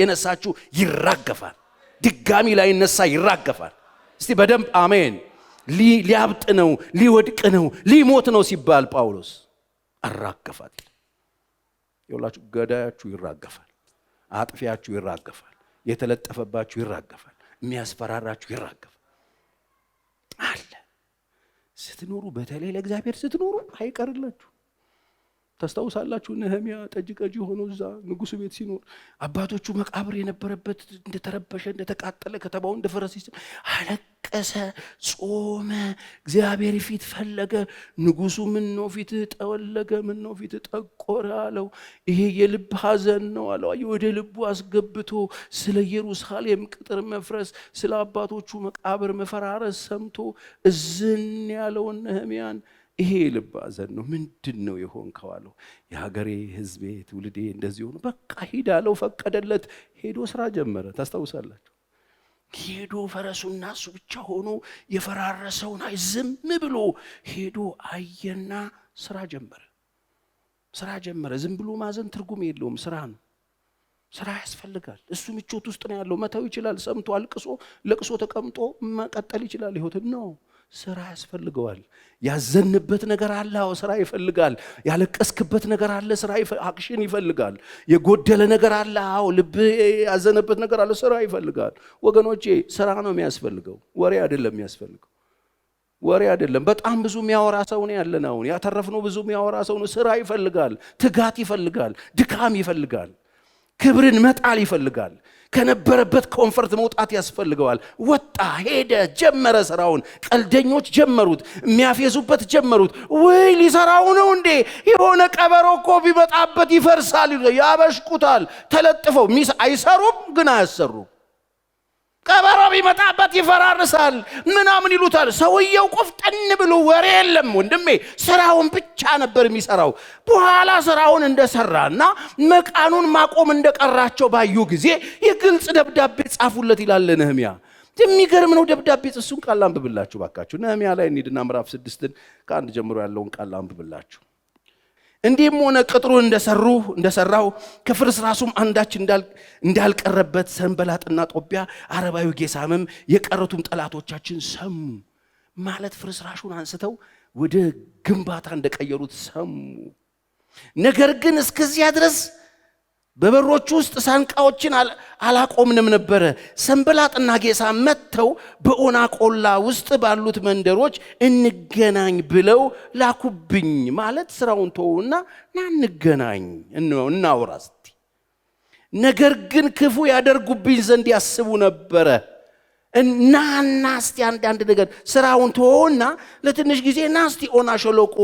የነሳችሁ ይራገፋል። ድጋሚ ላይ ነሳ ይራገፋል። እስቲ በደንብ አሜን። ሊያብጥ ነው፣ ሊወድቅ ነው፣ ሊሞት ነው ሲባል ጳውሎስ አራገፋት። ይኸውላችሁ ገዳያችሁ ይራገፋል፣ አጥፊያችሁ ይራገፋል፣ የተለጠፈባችሁ ይራገፋል፣ የሚያስፈራራችሁ ይራገፋል። አለ ስትኖሩ፣ በተለይ ለእግዚአብሔር ስትኖሩ አይቀርላችሁ። ታስታውሳላችሁ ነህምያ ጠጅ ቀጂ ሆኖ እዛ ንጉሥ ቤት ሲኖር አባቶቹ መቃብር የነበረበት እንደተረበሸ እንደተቃጠለ ከተማው እንደፈረሰ አለቀሰ፣ ጾመ፣ እግዚአብሔር ፊት ፈለገ። ንጉሡ ምን ነው ፊት ጠወለገ፣ ምን ነው ፊት ጠቆረ አለው። ይሄ የልብ ሐዘን ነው አለው። ወደ ልቡ አስገብቶ ስለ ኢየሩሳሌም ቅጥር መፍረስ፣ ስለ አባቶቹ መቃብር መፈራረስ ሰምቶ እዝን ያለውን ነህምያን ይሄ ልብ ሐዘን ነው። ምንድነው የሆንከው አለው። የሀገሬ ሕዝቤ ትውልዴ እንደዚህ ሆኖ በቃ ሂድ አለው። ፈቀደለት። ሄዶ ስራ ጀመረ። ታስታውሳላችሁ? ሄዶ ፈረሱና እሱ ብቻ ሆኖ የፈራረሰውን ዝም ብሎ ሄዶ አየና ስራ ጀመረ። ዝም ብሎ ማዘን ትርጉም የለውም። ስራ ነው። ስራ ያስፈልጋል። እሱ ምቾት ውስጥ ነው ያለው። መተው ይችላል። ሰምቶ አልቅሶ ለቅሶ ተቀምጦ መቀጠል ይችላል። ህይወት ነው። ስራ ያስፈልገዋል። ያዘንበት ነገር አለ፣ ስራ ይፈልጋል። ያለቀስክበት ነገር አለ፣ ስራ አክሽን ይፈልጋል። የጎደለ ነገር አለ፣ ልብ ያዘነበት ነገር አለ፣ ስራ ይፈልጋል። ወገኖቼ ስራ ነው የሚያስፈልገው፣ ወሬ አይደለም የሚያስፈልገው። ወሬ አይደለም። በጣም ብዙ የሚያወራ ሰው ነው ያለን። አሁን ያተረፍነው ብዙ የሚያወራ ሰው ነው። ስራ ይፈልጋል፣ ትጋት ይፈልጋል፣ ድካም ይፈልጋል፣ ክብርን መጣል ይፈልጋል። ከነበረበት ኮንፈርት መውጣት ያስፈልገዋል። ወጣ፣ ሄደ፣ ጀመረ ስራውን። ቀልደኞች ጀመሩት፣ የሚያፌዙበት ጀመሩት። ወይ ሊሰራው ነው እንዴ? የሆነ ቀበሮ እኮ ቢመጣበት ይፈርሳል፣ ያበሽቁታል። ተለጥፈው አይሰሩም፣ ግን አያሰሩም። ቀበሮ ቢመጣበት ይፈራርሳል ምናምን ይሉታል። ሰውየው ቆፍጠን ብሎ ወሬ የለም ወንድሜ፣ ስራውን ብቻ ነበር የሚሰራው። በኋላ ስራውን እንደሰራና መቃኑን ማቆም እንደቀራቸው ባዩ ጊዜ የግልጽ ደብዳቤ ጻፉለት ይላል ነህምያ። የሚገርም ነው ደብዳቤ። እሱን ቃል አንብብላችሁ ባካችሁ። ነህምያ ላይ እንሂድና ምዕራፍ 6 ከአንድ ጀምሮ ያለውን ቃል አንብብላችሁ። እንዲህም ሆነ ቅጥሩን እንደሰራው ከፍርስራሱም አንዳች እንዳልቀረበት ሰንበላጥና ጦቢያ አረባዊ ጌሳምም የቀሩትም ጠላቶቻችን ሰሙ። ማለት ፍርስራሹን አንስተው ወደ ግንባታ እንደቀየሩት ሰሙ። ነገር ግን እስከዚያ ድረስ በበሮቹ ውስጥ ሳንቃዎችን አላቆምንም ነበረ። ሰንበላጥና ጌሳም መጥተው በኦና ቆላ ውስጥ ባሉት መንደሮች እንገናኝ ብለው ላኩብኝ። ማለት ስራውን ተውና ና እንገናኝ እናውራ እስቲ። ነገር ግን ክፉ ያደርጉብኝ ዘንድ ያስቡ ነበረ። እና እስቲ አንድ ነገር ስራውን ተወውና ለትንሽ ጊዜ ና እስቲ ኦና ሸለቆ።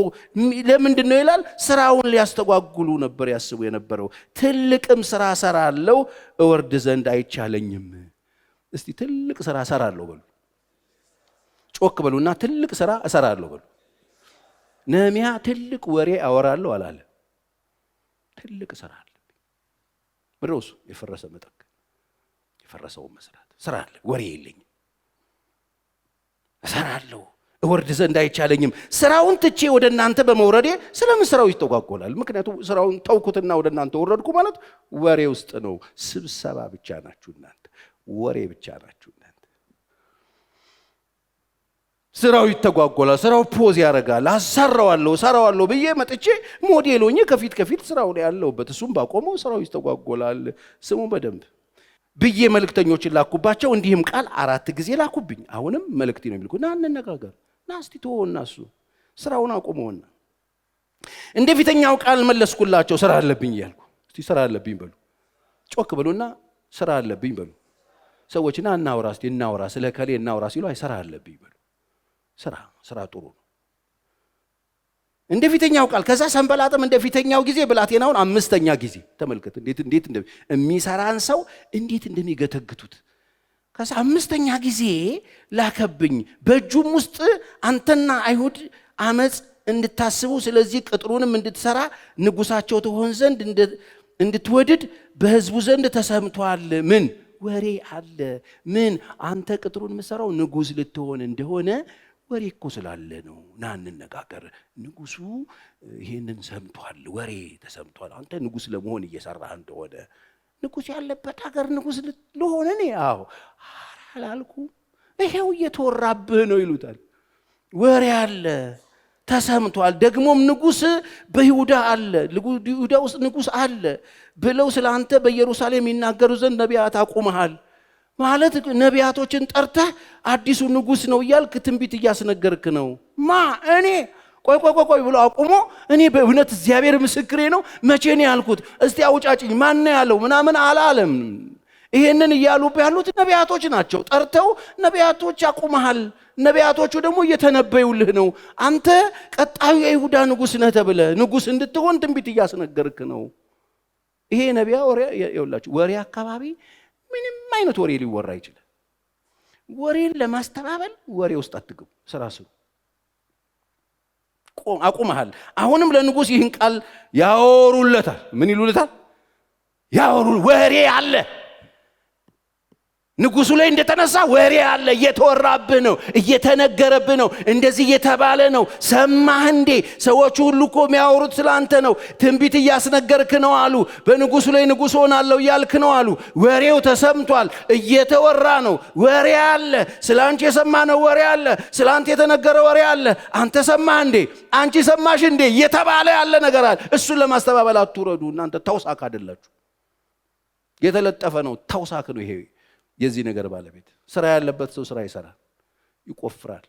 ለምንድን ነው ይላል? ስራውን ሊያስተጓጉሉ ነበር ያስቡ የነበረው። ትልቅም ስራ ሰራለው እወርድ ዘንድ አይቻለኝም። እስቲ ትልቅ ስራ ሰራለው በሉ፣ ጮክ በሉና ትልቅ ስራ እሰራለሁ በሉ። ነህምያ ትልቅ ወሬ አወራለሁ አላለ። ትልቅ ስራ አለ። ምድረሱ የፈረሰ መጠቅ የፈረሰውን መስራት ስራ አለ። ወሬ የለኝም፣ እሰራለሁ እወርድ ዘንድ አይቻለኝም። ስራውን ትቼ ወደ እናንተ በመውረዴ ስለምን ስራው ይተጓጎላል? ምክንያቱም ስራውን ተውኩትና ወደ እናንተ ወረድኩ ማለት ወሬ ውስጥ ነው። ስብሰባ ብቻ ናችሁ እናንተ፣ ወሬ ብቻ ናችሁ እናንተ። ስራው ይተጓጎላል፣ ስራው ፖዝ ያደርጋል። እሰራዋለሁ ብዬ መጥቼ ሞዴል ሆኜ ከፊት ስራው ላይ ያለውበት እሱም ባቆመው ስራው ይተጓጎላል። ስሙ በደንብ ብዬ መልእክተኞችን ላኩባቸው። እንዲህም ቃል 4 ጊዜ ላኩብኝ። አሁንም መልእክት ነው የሚልኩ። ና እንነጋገር፣ ና እስቲ ተወውና እሱ ስራውን አቁመውና። እንደ ፊተኛው ቃል መለስኩላቸው፣ ስራ አለብኝ እያልኩ። እስቲ ስራ አለብኝ በሉ፣ ጮክ በሉና ስራ አለብኝ በሉ። ሰዎችና እናውራ፣ እስቲ እናውራ፣ ስለ ከሌ እናውራ ሲሉ አይ ስራ አለብኝ በሉ። ስራ ጥሩ ነው። እንደ ፊተኛው ቃል። ከዛ ሰንበላጥም እንደ ፊተኛው ጊዜ ብላቴናውን 5ኛ ጊዜ ተመልከት፣ እንዴት የሚሰራን ሰው እንዴት እንደሚገተግቱት። ከዛ 5ኛ ጊዜ ላከብኝ። በእጁም ውስጥ አንተና አይሁድ አመፅ እንድታስቡ፣ ስለዚህ ቅጥሩንም እንድትሰራ ንጉሳቸው ትሆን ዘንድ እንድትወድድ በሕዝቡ ዘንድ ተሰምቷል። ምን ወሬ አለ? ምን አንተ ቅጥሩን የምትሰራው ንጉስ ልትሆን እንደሆነ ወሬ እኮ ስላለ ነው። ና እንነጋገር። ንጉሱ ይሄንን ሰምቷል፣ ወሬ ተሰምቷል። አንተ ንጉስ ለመሆን እየሰራህ እንደሆነ ንጉስ ያለበት ሀገር ንጉስ ለሆነ ነው። አዎ አላልኩ? ይሄው እየተወራብህ ነው ይሉታል። ወሬ አለ፣ ተሰምቷል። ደግሞም ንጉስ በይሁዳ አለ፣ ይሁዳ ውስጥ ንጉስ አለ ብለው ስላንተ በኢየሩሳሌም ይናገሩ ዘንድ ነቢያት አቁመሃል። ማለት ነቢያቶችን ጠርተህ አዲሱ ንጉስ ነው እያልክ ትንቢት እያስነገርክ ነው። እኔ ቆይ ብሎ አቁሞ እኔ በእውነት እግዚአብሔር ምስክሬ ነው መቼ ነው ያልኩት? እስቲ አውጫጭኝ፣ ማን ነው ያለው ምናምን አላለም። ይሄንን እያሉብህ ያሉት ነቢያቶች ናቸው። ጠርተው ነቢያቶች አቁመሃል። ነቢያቶቹ ደግሞ እየተነበዩልህ ነው። አንተ ቀጣዩ የይሁዳ ንጉስ ነህ ተብለህ ንጉስ እንድትሆን ትንቢት እያስነገርክ ነው። ይሄ ነቢያ ወሬ አካባቢ ምንም አይነት ወሬ ሊወራ ይችላል። ወሬን ለማስተባበል ወሬ ውስጥ አትግቡ። ስራ ስሩ። አቁመሃል። አሁንም ለንጉስ ይህን ቃል ያወሩለታል። ምን ይሉለታል? ወሬ አለ። ንጉሱ ላይ እንደተነሳ ወሬ አለ፣ እየተወራብህ ነው፣ እየተነገረብህ ነው፣ እንደዚህ እየተባለ ነው። ሰማህ እንዴ? ሰዎች ሁሉ እኮ የሚያወሩት ስላንተ ነው። ትንቢት እያስነገርክ ነው አሉ። በንጉሱ ላይ ንጉስ ሆናለሁ እያልክ ነው አሉ። ወሬው ተሰምቷል፣ እየተወራ ነው። ወሬ አለ፣ ስላንቺ የሰማነው ወሬ አለ፣ ስላንተ የተነገረ ወሬ አለ። አንተ ሰማህ እንዴ? አንቺ ሰማሽ እንዴ? እየተባለ ያለ ነገር አለ። እሱን ለማስተባበል አትውረዱ። እናንተ ተውሳክ አይደላችሁ፣ የተለጠፈ ነው። ተውሳክ ነው ይሄ። የዚህ ነገር ባለቤት ስራ ያለበት ሰው ስራ ይሰራል፣ ይቆፍራል፣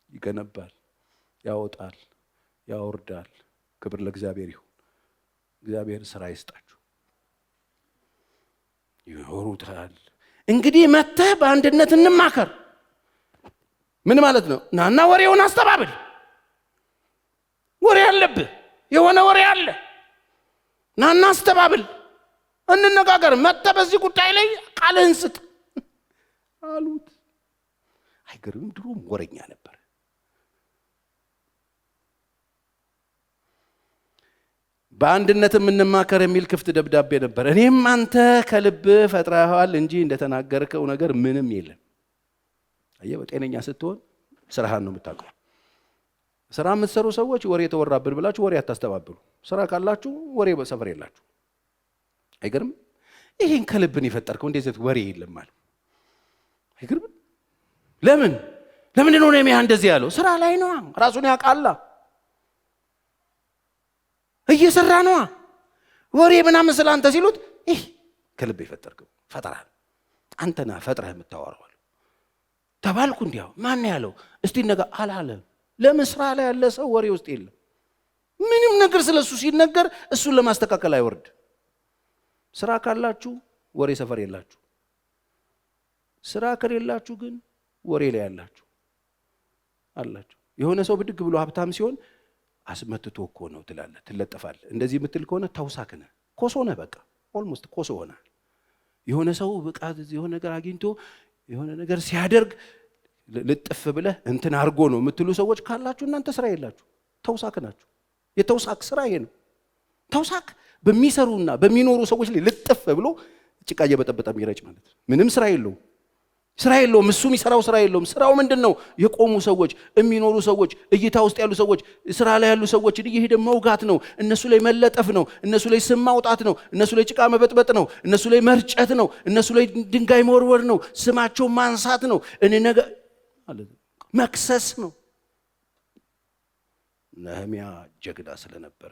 ይገነባል፣ ያወጣል፣ ያወርዳል። ክብር ለእግዚአብሔር ይሁን። እግዚአብሔር ስራ ይስጣችሁ። ይወሩታል። እንግዲህ መተህ በአንድነት እንማከር። ምን ማለት ነው? ናና ወሬውን አስተባብል። ወሬ አለብህ፣ የሆነ ወሬ አለ፣ ናና አስተባብል፣ እንነጋገር። መተህ በዚህ ጉዳይ ላይ ቃልህን ስጥ አሉት። አይገርምም? ድሮም ወሬኛ ነበር። በአንድነት እንማከር የሚል ክፍት ደብዳቤ ነበር። እኔም አንተ ከልብ ፈጥረሃል እንጂ እንደተናገርከው ነገር ምንም የለም። አየህ፣ ጤነኛ ስትሆን ስራህን ነው የምታውቀው። ስራ የምትሰሩ ሰዎች ወሬ ተወራብን ብላችሁ ወሬ አታስተባብሉ። ስራ ካላችሁ ወሬ በሰፈር የላችሁ። አይገርም? ይሄን ከልብን የፈጠርከው እንደዚህ ወሬ የለም ማለት አይገርም? ለምን ነው ነሚያ እንደዚህ ያለው? ስራ ላይ ነው፣ ራሱን ያውቃል፣ እየሰራ ነው። ወሬ ምናምን ስላንተ ሲሉት ይህ ከልብ የፈጠርከው ፈጠራል፣ አንተና ፈጥረህ የምታወራው ተባልኩ። እንዲያው ማን ያለው? እስቲ ነገ አላለም። ለምን ስራ ላይ ያለ ሰው ወሬ ውስጥ የለም። ምንም ነገር ስለሱ ሲነገር እሱን ለማስተካከል አይወርድ። ስራ ካላችሁ ወሬ ሰፈር የላችሁ። ስራ ከሌላችሁ ግን ወሬ ላይ ያላችሁ አላችሁ። የሆነ ሰው ብድግ ብሎ ሀብታም ሲሆን አስመትቶ እኮ ነው ትላለህ፣ ትለጠፋለህ። እንደዚህ የምትል ከሆነ ተውሳክ ነህ፣ ኮሶ ነህ። በቃ ኦልሞስት ኮሶ ሆናል። የሆነ ሰው በቃ የሆነ ነገር አግኝቶ የሆነ ነገር ሲያደርግ ልጥፍ ብለህ እንትን አድርጎ ነው የምትሉ ሰዎች ካላችሁ እናንተ ስራ የላችሁ፣ ተውሳክ ናችሁ። የተውሳክ ስራ ይሄ ነው። ተውሳክ በሚሰሩና በሚኖሩ ሰዎች ላይ ልጥፍ ብሎ ጭቃ እየበጠበጠ የሚረጭ ማለት ነው። ምንም ስራ የለውም። እሱ የሚሰራው ስራ የለውም። ስራው ምንድነው? የቆሙ ሰዎች፣ የሚኖሩ ሰዎች፣ እይታ ውስጥ ያሉ ሰዎች፣ ስራ ላይ ያሉ ሰዎችን እየሄደ መውጋት ነው። እነሱ ላይ መለጠፍ ነው። እነሱ ላይ ስም ማውጣት ነው። እነሱ ላይ ጭቃ መበጥበጥ ነው። እነሱ ላይ መርጨት ነው። እነሱ ላይ ድንጋይ መወርወር ነው። ስማቸውን ማንሳት ነው። መክሰስ ነው። ነህምያ ጀግና ስለነበረ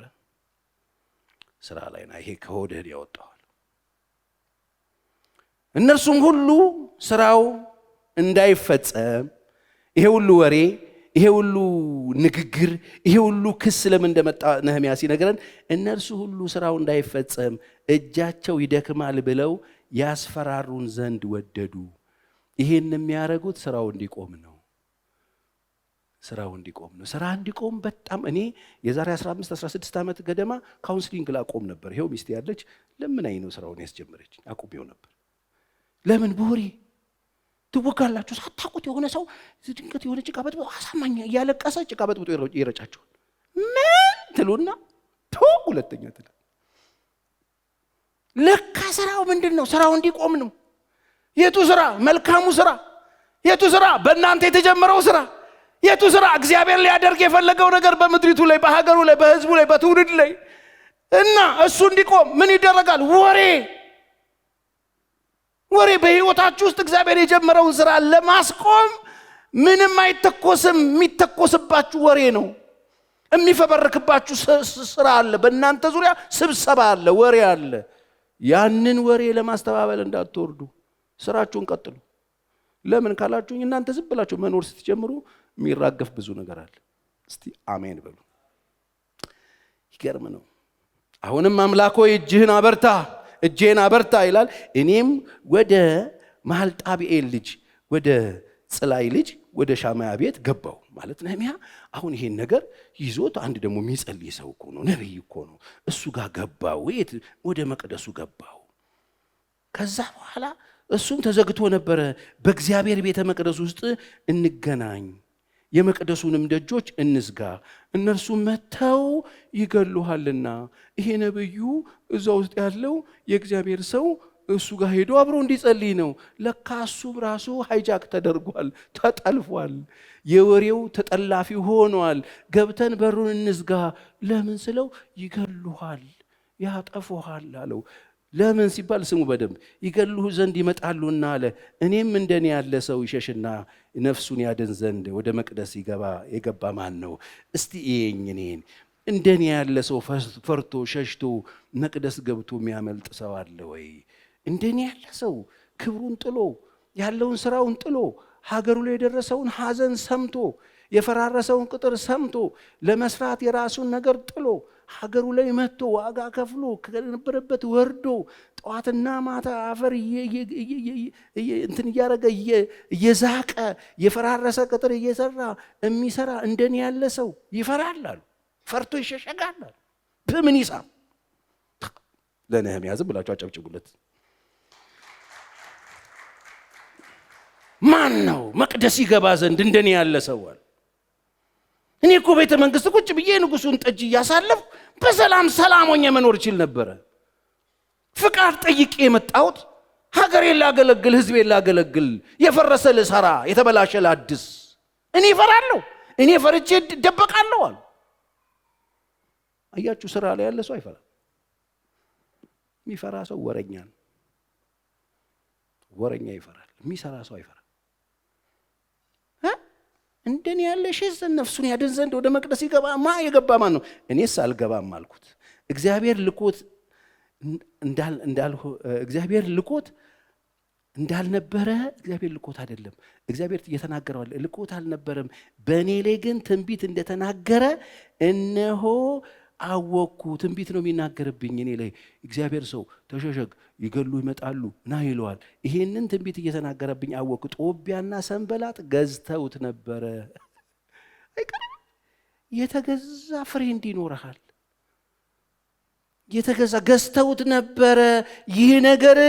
ስራ ላይ ነው። ይሄ ከወደድ ያወጣዋል። እነርሱም ሁሉ ስራው እንዳይፈጸም ይሄ ሁሉ ወሬ፣ ይሄ ሁሉ ንግግር፣ ይሄ ሁሉ ክስ ለምን እንደመጣ ነህምያ ሲነግረን እነርሱ ሁሉ ስራው እንዳይፈጸም እጃቸው ይደክማል ብለው ያስፈራሩን ዘንድ ወደዱ። ይሄን የሚያደርጉት ስራው እንዲቆም ነው። ስራው እንዲቆም ነው። ስራ እንዲቆም በጣም እኔ የዛሬ 15 16 ዓመት ገደማ ካውንስሊንግ ላቆም ነበር። ይሄው ሚስቴ ያለች ለምን ነው ስራውን ያስጀመረች? አቁሜው ነበር። ለምን በወሬ ትወጋላችሁ? ሳታውቁት የሆነ ሰው ድንገት የሆነ ጭቃ በጥብጦ አሳማኝ እያለቀሰ ጭቃ በጥብጦ ይረጫቸዋል። ምን ትሉና ሁለተኛ ትል። ለካ ስራው ምንድን ነው? ስራው እንዲቆም ነው። የቱ ስራ? መልካሙ ስራ። የቱ ስራ? በእናንተ የተጀመረው ስራ። የቱ ስራ? እግዚአብሔር ሊያደርግ የፈለገው ነገር በምድሪቱ ላይ፣ በሀገሩ ላይ፣ በህዝቡ ላይ፣ በትውልድ ላይ እና እሱ እንዲቆም ምን ይደረጋል? ወሬ በህይወታችሁ ውስጥ እግዚአብሔር የጀመረውን ስራ ለማስቆም ምንም አይተኮስም። የሚተኮስባችሁ ወሬ ነው። የሚፈበርክባችሁ ስራ አለ። በእናንተ ዙሪያ ስብሰባ አለ፣ ወሬ አለ። ያንን ወሬ ለማስተባበል እንዳትወርዱ፣ ስራችሁን ቀጥሉ። ለምን ካላችሁኝ እናንተ ዝም ብላችሁ መኖር ስትጀምሩ የሚራገፍ ብዙ ነገር አለ። እስቲ አሜን በሉ። ይገርም ነው። አሁንም አምላክ ሆይ እጄን አበርታ ይላል። እኔም ወደ ማልጣቢኤል ልጅ ወደ ጽላይ ልጅ ወደ ሻማያ ቤት ገባው ማለት ነህምያ አሁን ይሄን ነገር ይዞት አንድ ደግሞ የሚጸልይ ሰው እኮ ነው፣ ነብይ እኮ ነው። እሱ ጋር ገባው፣ ወደ መቅደሱ ገባው። ከዛ በኋላ እሱም ተዘግቶ ነበረ። በእግዚአብሔር ቤተ መቅደስ ውስጥ እንገናኝ፣ የመቅደሱንም ደጆች እንዝጋ፣ እነርሱ መተው ይገሉሃልና። ይሄ ነብዩ እዛ ውስጥ ያለው የእግዚአብሔር ሰው እሱ ጋር ሄዶ አብሮ እንዲጸልይ ነው። ለካ እሱም ራሱ ሃይጃክ ተደርጓል፣ ተጠልፏል፣ የወሬው ተጠላፊ ሆኗል። ገብተን በሩን እንዝጋ። ለምን ስለው ይገሉሃል፣ ያጠፉሃል አለው። ለምን ሲባል ስሙ በደንብ ይገሉህ ዘንድ ይመጣሉና አለ። እኔም እንደኔ ያለ ሰው ይሸሽና ነፍሱን ያድን ዘንድ ወደ መቅደስ የገባ ማን ነው? እስቲ እየኝ እኔን። እንደኔ ያለ ሰው ፈርቶ ሸሽቶ መቅደስ ገብቶ የሚያመልጥ ሰው አለ ወይ? እንደኔ ያለ ሰው ክብሩን ጥሎ ያለውን ስራውን ጥሎ ሀገሩ ላይ የደረሰውን ሐዘን ሰምቶ የፈራረሰውን ቅጥር ሰምቶ ለመስራት የራሱን ነገር ጥሎ ሀገሩ ላይ መጥቶ ዋጋ ከፍሎ ከነበረበት ወርዶ ጠዋትና ማታ አፈር እንትን እያረገ እየዛቀ የፈራረሰ ቅጥር እየሰራ የሚሰራ እንደኔ ያለ ሰው ይፈራል አሉ። ፈርቶ ይሸሸጋል አሉ። በምን ይሳብ? ለነህምያ ዝም ብላችሁ አጨብጭቡለት። ማን ነው መቅደስ ይገባ ዘንድ እንደኔ ያለ ሰው አለ? እኔ እኮ ቤተ መንግስት ቁጭ ብዬ ንጉሱን ጠጅ እያሳለፍ በሰላም ሰላሞኛ መኖር ይችል ነበረ። ፍቃድ ጠይቄ የመጣሁት ሀገሬን ላገለግል፣ ህዝቤን ላገለግል፣ የፈረሰ ልሰራ፣ የተበላሸ ላድስ። እኔ እፈራለሁ፣ እኔ ፈርቼ ደበቃለሁ አሉ። አያችሁ፣ ስራ ላይ ያለ ሰው አይፈራም። የሚፈራ ሰው ወረኛ ነው። ወረኛ ይፈራል፣ የሚሰራ ሰው አይፈራም። እንደኔ ያለ ሸዝ ነፍሱን ያድን ዘንድ ወደ መቅደስ የገባ ማን ነው? እኔስ አልገባም አልኩት። እግዚአብሔር ልኮት እንዳልነበረ እግዚአብሔር ልኮት አይደለም። እግዚአብሔር እየተናገረዋል፣ ልኮት አልነበረም። በእኔ ላይ ግን ትንቢት እንደተናገረ እነሆ አወቅኩ። ትንቢት ነው የሚናገርብኝ እኔ ላይ። እግዚአብሔር ሰው ተሸሸግ፣ ይገሉ ይመጣሉ ና ይለዋል። ይሄንን ትንቢት እየተናገረብኝ አወቅኩ። ጦቢያና ሰንበላጥ ገዝተውት ነበረ። የተገዛ ፍሬንድ ይኖርሃል። ገዝተውት ነበረ። ይህ ነገር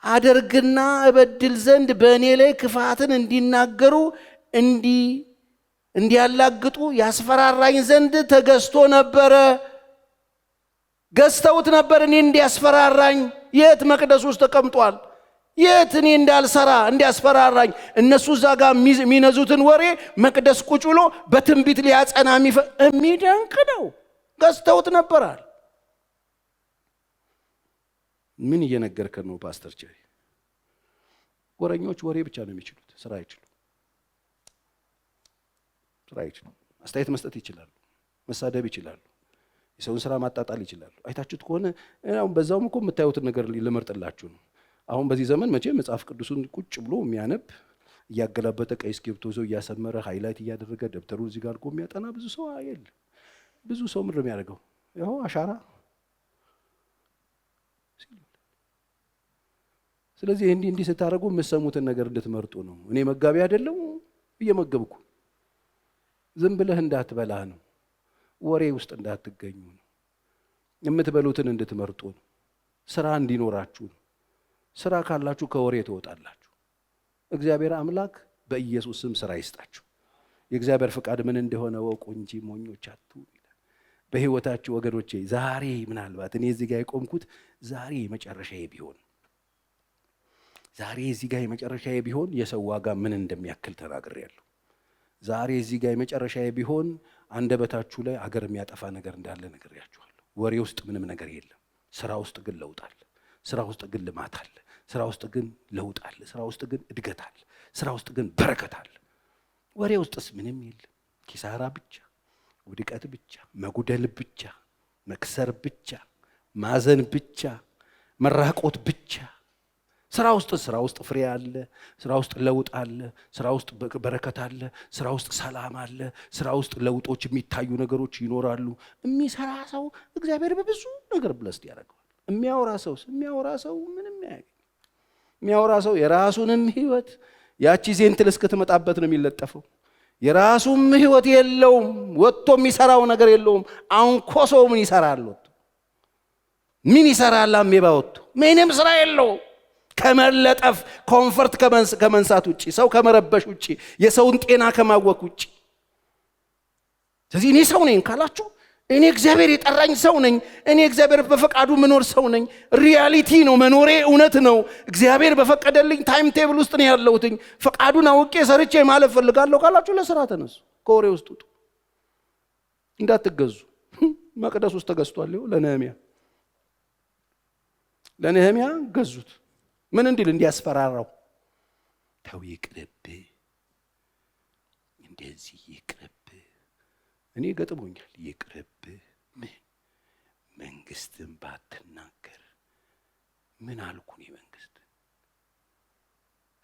አደርግና እበድል ዘንድ በእኔ ላይ ክፋትን እንዲናገሩ እንዲያላግጡ ያስፈራራኝ ዘንድ ተገዝቶ ነበረ። ገዝተውት ነበር እኔ እንዲያስፈራራኝ። የት? መቅደስ ውስጥ ተቀምጧል። የት? እኔ እንዳልሰራ እንዲያስፈራራኝ። እነሱ እዛ ጋር የሚነዙትን ወሬ መቅደስ ቁጭ ብሎ በትንቢት ሊያጸና የሚደንቅ ነው። ገዝተውት ነበራል። ምን እየነገርከን ነው ፓስተር ቸሪ? ወሬኞች ወሬ ብቻ ነው የሚችሉት፣ ስራ አይችሉም። አስተያየት መስጠት ይችላሉ፣ መሳደብ ይችላሉ፣ የሰውን ስራ ማጣጣል ይችላሉ። አይታችሁት ከሆነ አሁን በዛውም እኮ የምታዩትን ነገር ልመርጥላችሁ ነው። አሁን በዚህ ዘመን መቼ መጽሐፍ ቅዱስን ቁጭ ብሎ የሚያነብ እያገላበጠ ቀይ እስክሪብቶ ይዞ እያሰመረ ሃይላይት እያደረገ ደብተሩ እዚህ ጋር አድርጎ የሚያጠና ብዙ ሰው አይደል? ብዙ ሰው ምንድን ነው የሚያደርገው? ያው አሻራ። ስለዚህ እንዲህ ስታደርጉ የምትሰሙትን ነገር እንድትመርጡ ነው። እኔ መጋቢ አይደለም እየመገብኩ ዝም ብለህ እንዳትበላህ ነው። ወሬ ውስጥ እንዳትገኙ ነው። የምትበሉትን እንድትመርጡ ነው። ስራ እንዲኖራችሁ ነው። ስራ ካላችሁ ከወሬ ትወጣላችሁ። እግዚአብሔር አምላክ በኢየሱስ ስም ስራ ይስጣችሁ። የእግዚአብሔር ፍቃድ ምን እንደሆነ ወቁ እንጂ ሞኞች አትሁኑ ይላል። በህይወታችሁ ወገኖቼ፣ ዛሬ ምናልባት እኔ እዚህ ጋር የቆምኩት ዛሬ የመጨረሻዬ ቢሆን የሰው ዋጋ ምን እንደሚያክል ተናግሬያለሁ። ዛሬ እዚህ ጋር የመጨረሻዬ ቢሆን አንደበታችሁ ላይ አገር የሚያጠፋ ነገር እንዳለ ነግሬያችኋለሁ። ወሬ ውስጥ ምንም ነገር የለም። ስራ ውስጥ ግን ለውጥ አለ። ስራ ውስጥ ግን ልማት አለ። ስራ ውስጥ ግን ለውጥ አለ። ስራ ውስጥ ግን እድገት አለ። ስራ ውስጥ ግን በረከት አለ። ወሬ ውስጥስ ምንም የለም። ኪሳራ ብቻ፣ ውድቀት ብቻ፣ መጉደል ብቻ፣ መክሰር ብቻ፣ ማዘን ብቻ፣ መራቆት ብቻ። ስራ ውስጥ ፍሬ አለ። ስራ ውስጥ ለውጥ አለ። ስራ ውስጥ በረከት አለ። ስራ ውስጥ ሰላም አለ። ስራ ውስጥ ለውጦች የሚታዩ ነገሮች ይኖራሉ። የሚሰራ ሰው እግዚአብሔር በብዙ ነገር ብለስት ያደርገዋል። የሚያወራ ሰው ምንም ያያገኝ። የሚያወራ ሰው የራሱንም ህይወት ያቺ ዜንትል እስክትመጣበት ነው የሚለጠፈው። የራሱም ህይወት የለውም። ወጥቶ የሚሰራው ነገር የለውም። አንኮሶ ምን ይሰራል? ምን ይሰራል? አሜባ ወጥቶ ምንም ስራ የለውም። ከመለጠፍ ኮንፈርት ከመንሳት ውጪ፣ ሰው ከመረበሽ ውጪ፣ የሰውን ጤና ከማወክ ውጪ። ስለዚህ እኔ ሰው ነኝ ካላችሁ እኔ እግዚአብሔር የጠራኝ ሰው ነኝ። እኔ እግዚአብሔር በፈቃዱ መኖር ሰው ነኝ። ሪያሊቲ ነው መኖሬ፣ እውነት ነው። እግዚአብሔር በፈቀደልኝ ታይም ቴብል ውስጥ ነው ያለሁት። ፈቃዱን አውቄ ሰርቼ ማለፍ ፈልጋለሁ ካላችሁ ለሥራ ተነሱ። ከወሬ ውስጥ ውጡ፣ እንዳትገዙ። መቅደስ ውስጥ ተገዝቷል። ለነህምያ ገዙት። ምን እንዲል? እንዲያስፈራራው። ተው ይቅርብህ፣ እንደዚህ ይቅርብህ። እኔ ገጥሞኛል። ይቅርብህ። ምን መንግስትን ባትናገር ምን አልኩኝ? መንግስት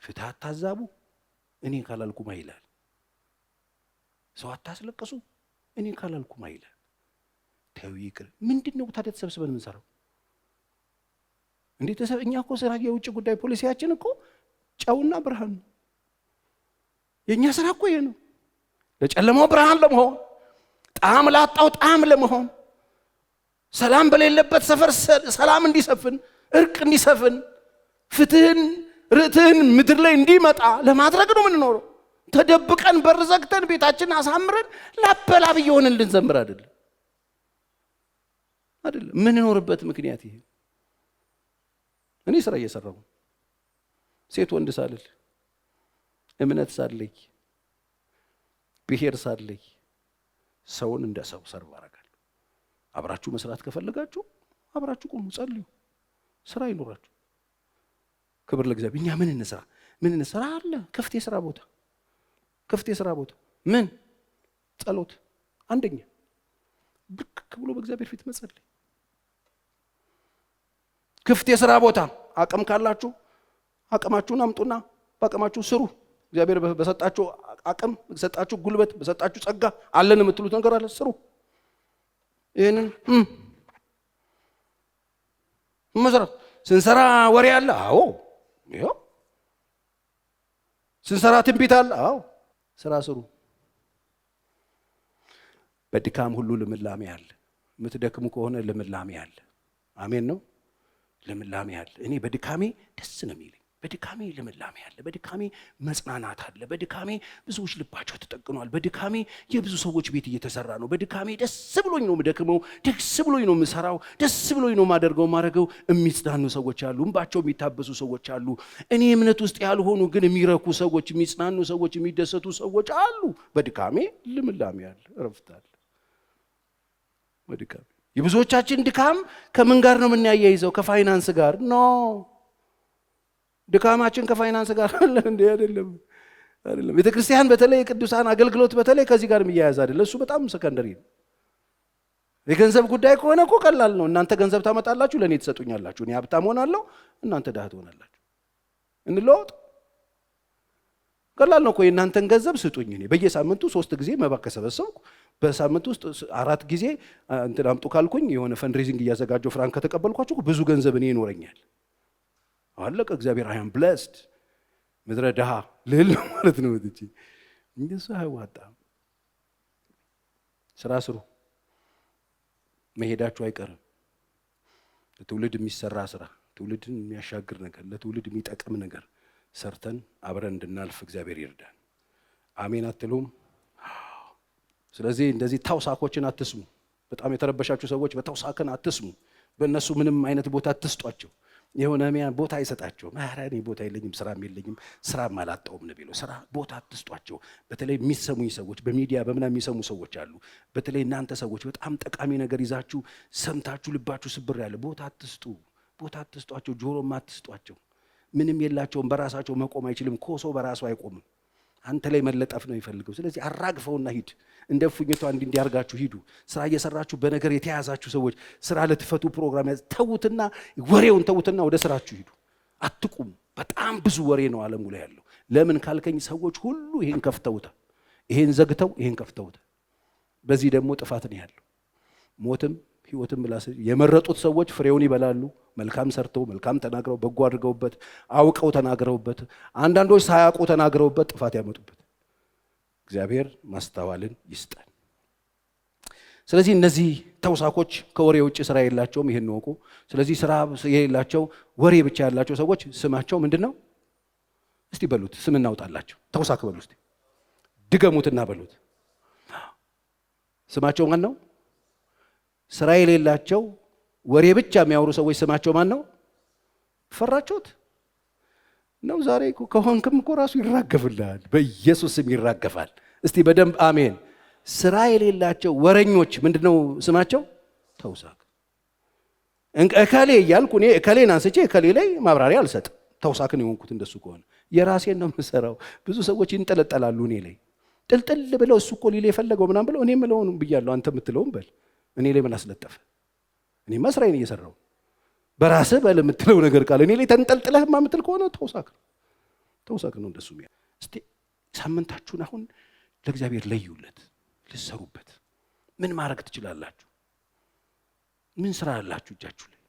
ፍትህ አታዛቡ እኔ ካላልኩማ ይላል። ሰው አታስለቅሱ እኔ ካላልኩማ ይላል። ተው ይቅር። ምንድነው ታዲያ ተሰብስበን የምንሰራው? እንዴት እኛ እኮ ስራ የውጭ ጉዳይ ፖሊሲያችን እኮ ጨውና ብርሃን ነው። የኛ ስራ እኮ ይሄ ነው። ለጨለማው ብርሃን ለመሆን፣ ጣዕም ላጣው ጣዕም ለመሆን፣ ሰላም በሌለበት ሰፈር ሰላም እንዲሰፍን፣ እርቅ እንዲሰፍን፣ ፍትህን ርትዕን ምድር ላይ እንዲመጣ ለማድረግ ነው የምንኖረው። ተደብቀን በር ዘግተን ቤታችንን አሳምረን ላበላብ እየሆንን ልንዘምር አይደለም። የምንኖርበት ምክንያት ይሄ። እኔ ስራ እየሰራሁ ሴት ወንድ ሳልል፣ እምነት ሳለኝ፣ ብሔር ሳለኝ ሰውን እንደ ሰው ሰርቭ አደርጋለሁ። አብራችሁ መስራት ከፈለጋችሁ አብራችሁ ቁሙ፣ ጸልዩ፣ ስራ ይኖራችሁ። ክብር ለእግዚአብሔር። እኛ ምን እንስራ አለ። ክፍት የሥራ ቦታ፣ ክፍት የሥራ ቦታ ምን ጸሎት፣ አንደኛ ብቅ ብሎ በእግዚአብሔር ፊት መጸለይ። ክፍት የሥራ ቦታ። አቅም ካላችሁ አቅማችሁን አምጡና በአቅማችሁ ስሩ። እግዚአብሔር በሰጣችሁ አቅም፣ በሰጣችሁ ጉልበት፣ በሰጣችሁ ጸጋ አለን የምትሉት ነገር አለ፣ ስሩ። ይሄንን መስራት። ስንሰራ ወሬ አለ። አዎ ይሄው ስንሰራ ትንቢት አለ። አዎ ስራ ስሩ። በድካም ሁሉ ልምላሜ አለ። የምትደክሙ ከሆነ ልምላሜ አለ። አሜን ነው። ልምላሜ አለ። እኔ በድካሜ ደስ ነው የሚለኝ። በድካሜ ልምላሜ አለ። በድካሜ መጽናናት አለ። በድካሜ ብዙዎች ልባቸው ተጠቅኗል። በድካሜ የብዙ ሰዎች ቤት እየተሰራ ነው። በድካሜ ደስ ብሎኝ ነው የምደክመው። ደስ ብሎኝ ነው የምሰራው። ደስ ብሎኝ ነው ማደርገው። የሚጽናኑ ሰዎች አሉ። እንባቸው የሚታበሱ ሰዎች አሉ። እኔ እምነት ውስጥ ያልሆኑ ግን የሚረኩ ሰዎች፣ የሚጽናኑ ሰዎች፣ የሚደሰቱ ሰዎች አሉ። በድካሜ ልምላሜ አለ። እረፍት አለ። በድካሜ የብዙዎቻችን ድካም ከምን ጋር ነው የምናያይዘው? ከፋይናንስ ጋር ነው። ድካማችን ከፋይናንስ ጋር አለ እንዴ? አይደለም። ቤተክርስቲያን በተለይ የቅዱሳን አገልግሎት በተለይ ከዚህ ጋር የሚያያዝ አይደለም። እሱ በጣም ሰከንደሪ ነው። የገንዘብ ጉዳይ ከሆነ እኮ ቀላል ነው። እናንተ ገንዘብ ታመጣላችሁ፣ ለእኔ ትሰጡኛላችሁ። እኔ ሀብታም ሆናለሁ፣ እናንተ ድሃ ትሆናላችሁ። እንለወጥ። ቀላል ነው እኮ። የእናንተን ገንዘብ ስጡኝ። እኔ በየሳምንቱ 3 ጊዜ መባ ከሰበሰብኩ በሳምንት ውስጥ 4 ጊዜ እንትን አምጡ ካልኩኝ የሆነ ፈንድሬዚንግ እያዘጋጀው ፍራንክ ከተቀበልኳችሁ ብዙ ገንዘብ እኔ ይኖረኛል። አለቀ። እግዚአብሔር አይ አም ብለስድ ምድረ ድሃ ልል ነው ማለት ነው። እንደሱ አይዋጣም። ስራ ስሩ። መሄዳችሁ አይቀርም። ለትውልድ የሚሰራ ስራ፣ ትውልድን የሚያሻግር ነገር፣ ለትውልድ የሚጠቅም ነገር ሰርተን አብረን እንድናልፍ እግዚአብሔር ይርዳን። አሜን አትሉም? ስለዚህ እንደዚህ ተውሳኮችን አትስሙ። በጣም የተረበሻችሁ ሰዎች በተውሳክን አትስሙ። በእነሱ ምንም አይነት ቦታ አትስጧቸው። የሆነ ቦታ አይሰጣቸውም። ኧረ እኔ ቦታ የለኝም፣ ስራም የለኝም፣ ስራም አላጣውም ነው ቢለው ስራ ቦታ አትስጧቸው። በተለይ የሚሰሙኝ ሰዎች፣ በሚዲያ በምናምን የሚሰሙ ሰዎች አሉ። በተለይ እናንተ ሰዎች በጣም ጠቃሚ ነገር ይዛችሁ ሰምታችሁ ልባችሁ ስብር ያለ ቦታ አትስጡ። ቦታ አትስጧቸው። ጆሮም አትስጧቸው። ምንም የላቸውም። በራሳቸው መቆም አይችልም። ኮሶ በራሱ አይቆምም። አንተ ላይ መለጠፍ ነው የሚፈልገው። ስለዚህ አራግፈውና ሂድ። እንደ ፉኝቷ እንዲያርጋችሁ ሂዱ። ስራ እየሰራችሁ በነገር የተያዛችሁ ሰዎች ስራ ለትፈቱ ፕሮግራም ተውትና፣ ወሬውን ተውትና ወደ ስራችሁ ሂዱ። አትቁሙ። በጣም ብዙ ወሬ ነው ዓለሙ ላይ ያለው። ለምን ካልከኝ ሰዎች ሁሉ ይሄን ከፍተውታል። ይሄን ዘግተው ይሄን ከፍተውታል። በዚህ ደግሞ ጥፋት ነው ያለው። ሞትም ህይወትም ብላስ የመረጡት ሰዎች ፍሬውን ይበላሉ። መልካም ሰርተው መልካም ተናግረው በጎ አድርገውበት አውቀው ተናግረውበት፣ አንዳንዶች ሳያውቁ ተናግረውበት ጥፋት ያመጡበት። እግዚአብሔር ማስተዋልን ይስጠን። ስለዚህ እነዚህ ተውሳኮች ከወሬ ውጭ ስራ የላቸውም። ይሄን ወቁ። ስለዚህ ስራ የሌላቸው ወሬ ብቻ ያላቸው ሰዎች ስማቸው ምንድነው? እስቲ በሉት። ስም እናውጣላቸው። ተውሳክ በሉ እስቲ። ድገሙትና በሉት። ስማቸው ማን ነው? ስራ የሌላቸው ወሬ ብቻ የሚያወሩ ሰዎች ስማቸው ማን ነው? ፈራችሁት ነው? ዛሬ ከሆንክም እኮ ራሱ ይራገፍልሃል። በኢየሱስ ስም ይራገፋል። እስቲ በደንብ አሜን። ስራ የሌላቸው ወረኞች ምንድነው ስማቸው? ተውሳክ። እከሌ እያልኩ እኔ እከሌን አንስቼ እከሌ ላይ ማብራሪያ አልሰጥም። ተውሳክን የሆንኩት እንደሱ ከሆነ የራሴን ነው የምሰራው። ብዙ ሰዎች ይንጠለጠላሉ እኔ ላይ ጥልጥል ብለው እሱ እኮ ሊል የፈለገው ምናምን ብለው እኔ የምለውን ብያለሁ፣ አንተ የምትለውን በል። እኔ ላይ ምን አስለጠፈ? እኔ መስራዬን እየሰራው በራስህ በል የምትለው ነገር ቃል እኔ ላይ ተንጠልጥለህማ የምትል ከሆነ ተውሳክ ነው እንደሱ። እስቲ ሳምንታችሁን አሁን ለእግዚአብሔር ለዩለት፣ ልሰሩበት። ምን ማድረግ ትችላላችሁ? ምን ስራ አላችሁ እጃችሁ ላይ?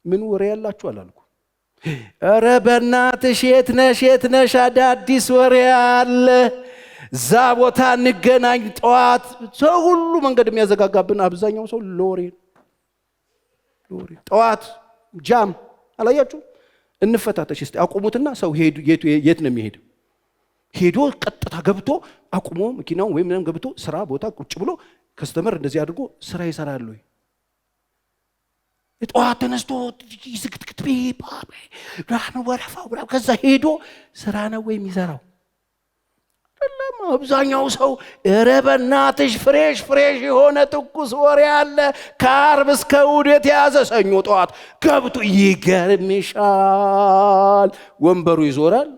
ምን ወሬ ያላችሁ አላልኩ። ኧረ በእናትሽ የት ነሽ? አዳዲስ ወሬ አለ፣ እዛ ቦታ እንገናኝ ጠዋት። ሰው ሁሉ መንገድ የሚያዘጋጋብን አብዛኛው ሰው ለወሬ ጠዋት ጃም አላያችሁ? እንፈታተሽ እስቲ አቁሙትና ሰው የት ነው የሚሄደው? ሄዶ ቀጥታ ገብቶ አቁሞ መኪናውን ወይም ምንም ገብቶ ስራ ቦታ ቁጭ ብሎ ከስተመር እንደዚህ አድርጎ ስራ ይሰራል ወይ? ጠዋት ተነስቶ ይዝግትክት ነው ወረፋው፣ ከዛ ሄዶ ስራ ነው ወይ የሚሰራው? አይደለም። አብዛኛው ሰው ኧረ በእናትሽ ፍሬሽ የሆነ ትኩስ ወሬ አለ፣ ከዓርብ እስከ እሑድ የተያዘ ሰኞ ጠዋት ገብቶ ይገርምሻል፣ ወንበሩ ይዞራል።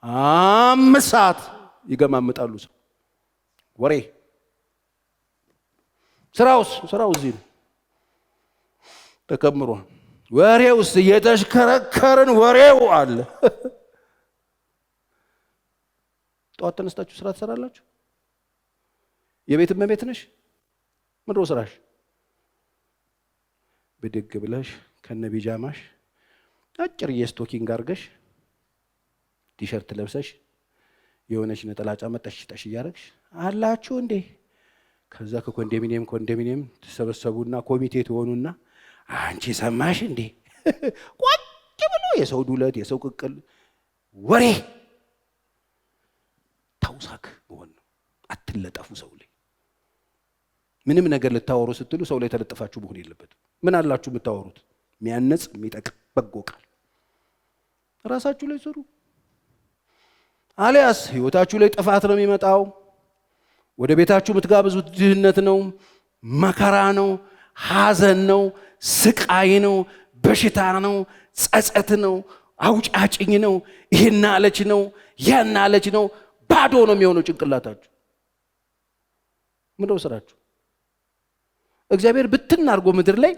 5 ሰዓት ይገማምጣሉ። ሰው ወሬ ስራው እዚህ ነው ተከምሯል። ወሬውስ እየተሽከረከርን ወሬው አለ። ጠዋት ተነስታችሁ ስራ ትሰራላችሁ? የቤት እመቤት ነሽ? ምንድነው ስራሽ? ብድግ ብለሽ ከነ ቢጃማሽ አጭር የስቶኪንግ አርገሽ ቲሸርት ለብሰሽ የሆነች ነጠላ ጫማ ጠሽ እያረግሽ አላችሁ እንዴ? ከዛ ከኮንዶሚኒየም ተሰበሰቡና ኮሚቴ ትሆኑና አንቺ ሰማሽ እንዴ? ቁጭ ብሎ የሰው ዱለት የሰው ቅቅል ወሬ ተውሳክ መሆን ነው። አትለጠፉ ሰው ላይ። ምንም ነገር ልታወሩ ስትሉ ሰው ላይ ተለጥፋችሁ መሆን የለበትም። ምን አላችሁ የምታወሩት? የሚያነጽ የሚጠቅም በጎ ቃል ራሳችሁ ላይ ስሩ። አሊያስ ህይወታችሁ ላይ ጥፋት ነው የሚመጣው። ወደ ቤታችሁ የምትጋብዙት ድህነት ነው፣ መከራ ነው፣ ሐዘን ነው፣ ስቃይ ነው፣ በሽታ ነው፣ ጸጸት ነው፣ አውጫጭኝ ነው፣ ይሄን አለች ነው፣ ያን አለች ነው። ባዶ ነው የሚሆነው ጭንቅላታችሁ። ምንድነው ስራችሁ? እግዚአብሔር ብትን አድርጎ ምድር ላይ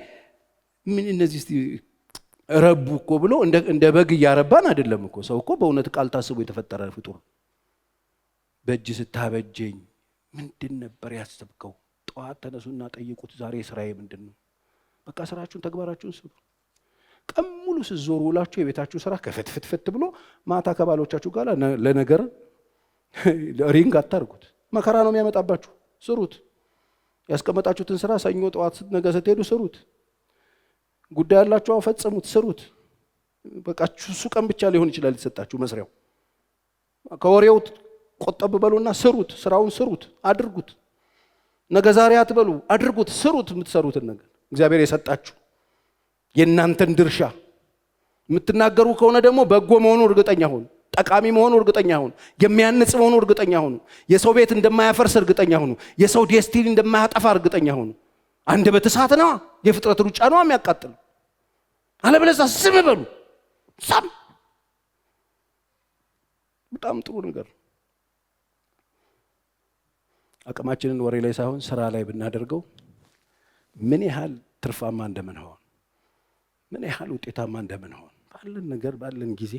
ምን እነዚህ ረቡ እኮ ብሎ እንደ በግ እያረባን አይደለም እኮ። ሰው እኮ በእውነት ቃል ታስቦ የተፈጠረ ፍጡር። በእጅ ስታበጀኝ ምንድን ነበር ያሰብከው? ጠዋት ተነሱና ጠይቁት። ዛሬ ስራዬ ምንድን ነው? በቃ ስራችሁን ተግባራችሁን ስሩ። ቀን ሙሉ ስትዞሩ ውላችሁ የቤታችሁ ስራ ከፍትፍት ብሎ ማታ ከባሎቻችሁ ጋር ለነገር ሪንግ አታርጉት። መከራ ነው የሚያመጣባችሁ። ስሩት። ያስቀመጣችሁትን ስራ ሰኞ ጠዋት ነገ ስትሄዱ ስሩት። ጉዳይ ያላችሁ ፈጽሙት፣ ስሩት። በቃ እሱ ቀን ብቻ ሊሆን ይችላል የተሰጣችሁ መስሪያው። ከወሬው ቆጠብ በሉና ስሩት። ስራውን ስሩት፣ አድርጉት። ነገ ዛሬ አትበሉ፣ አድርጉት፣ ስሩት። የምትሰሩትን ነገር እግዚአብሔር የሰጣችሁ የእናንተን ድርሻ የምትናገሩ ከሆነ ደግሞ በጎ መሆኑ እርግጠኛ ሁኑ። ጠቃሚ መሆኑ እርግጠኛ ሁኑ። የሚያንጽ መሆኑ እርግጠኛ ሁኑ። የሰው ቤት እንደማያፈርስ እርግጠኛ ሁኑ። የሰው ዴስቲኒ እንደማያጠፋ እርግጠኛ ሁኑ። አንደበት እሳት ነው፣ የፍጥረት ሩጫ ነው የሚያቃጥል። አለበለዚያ ዝም በሉ። ሳም በጣም ጥሩ ነገር። አቅማችንን ወሬ ላይ ሳይሆን ስራ ላይ ብናደርገው ምን ያህል ትርፋማ እንደምንሆን፣ ምን ያህል ውጤታማ እንደምንሆን ባለን ነገር ባለን ጊዜ።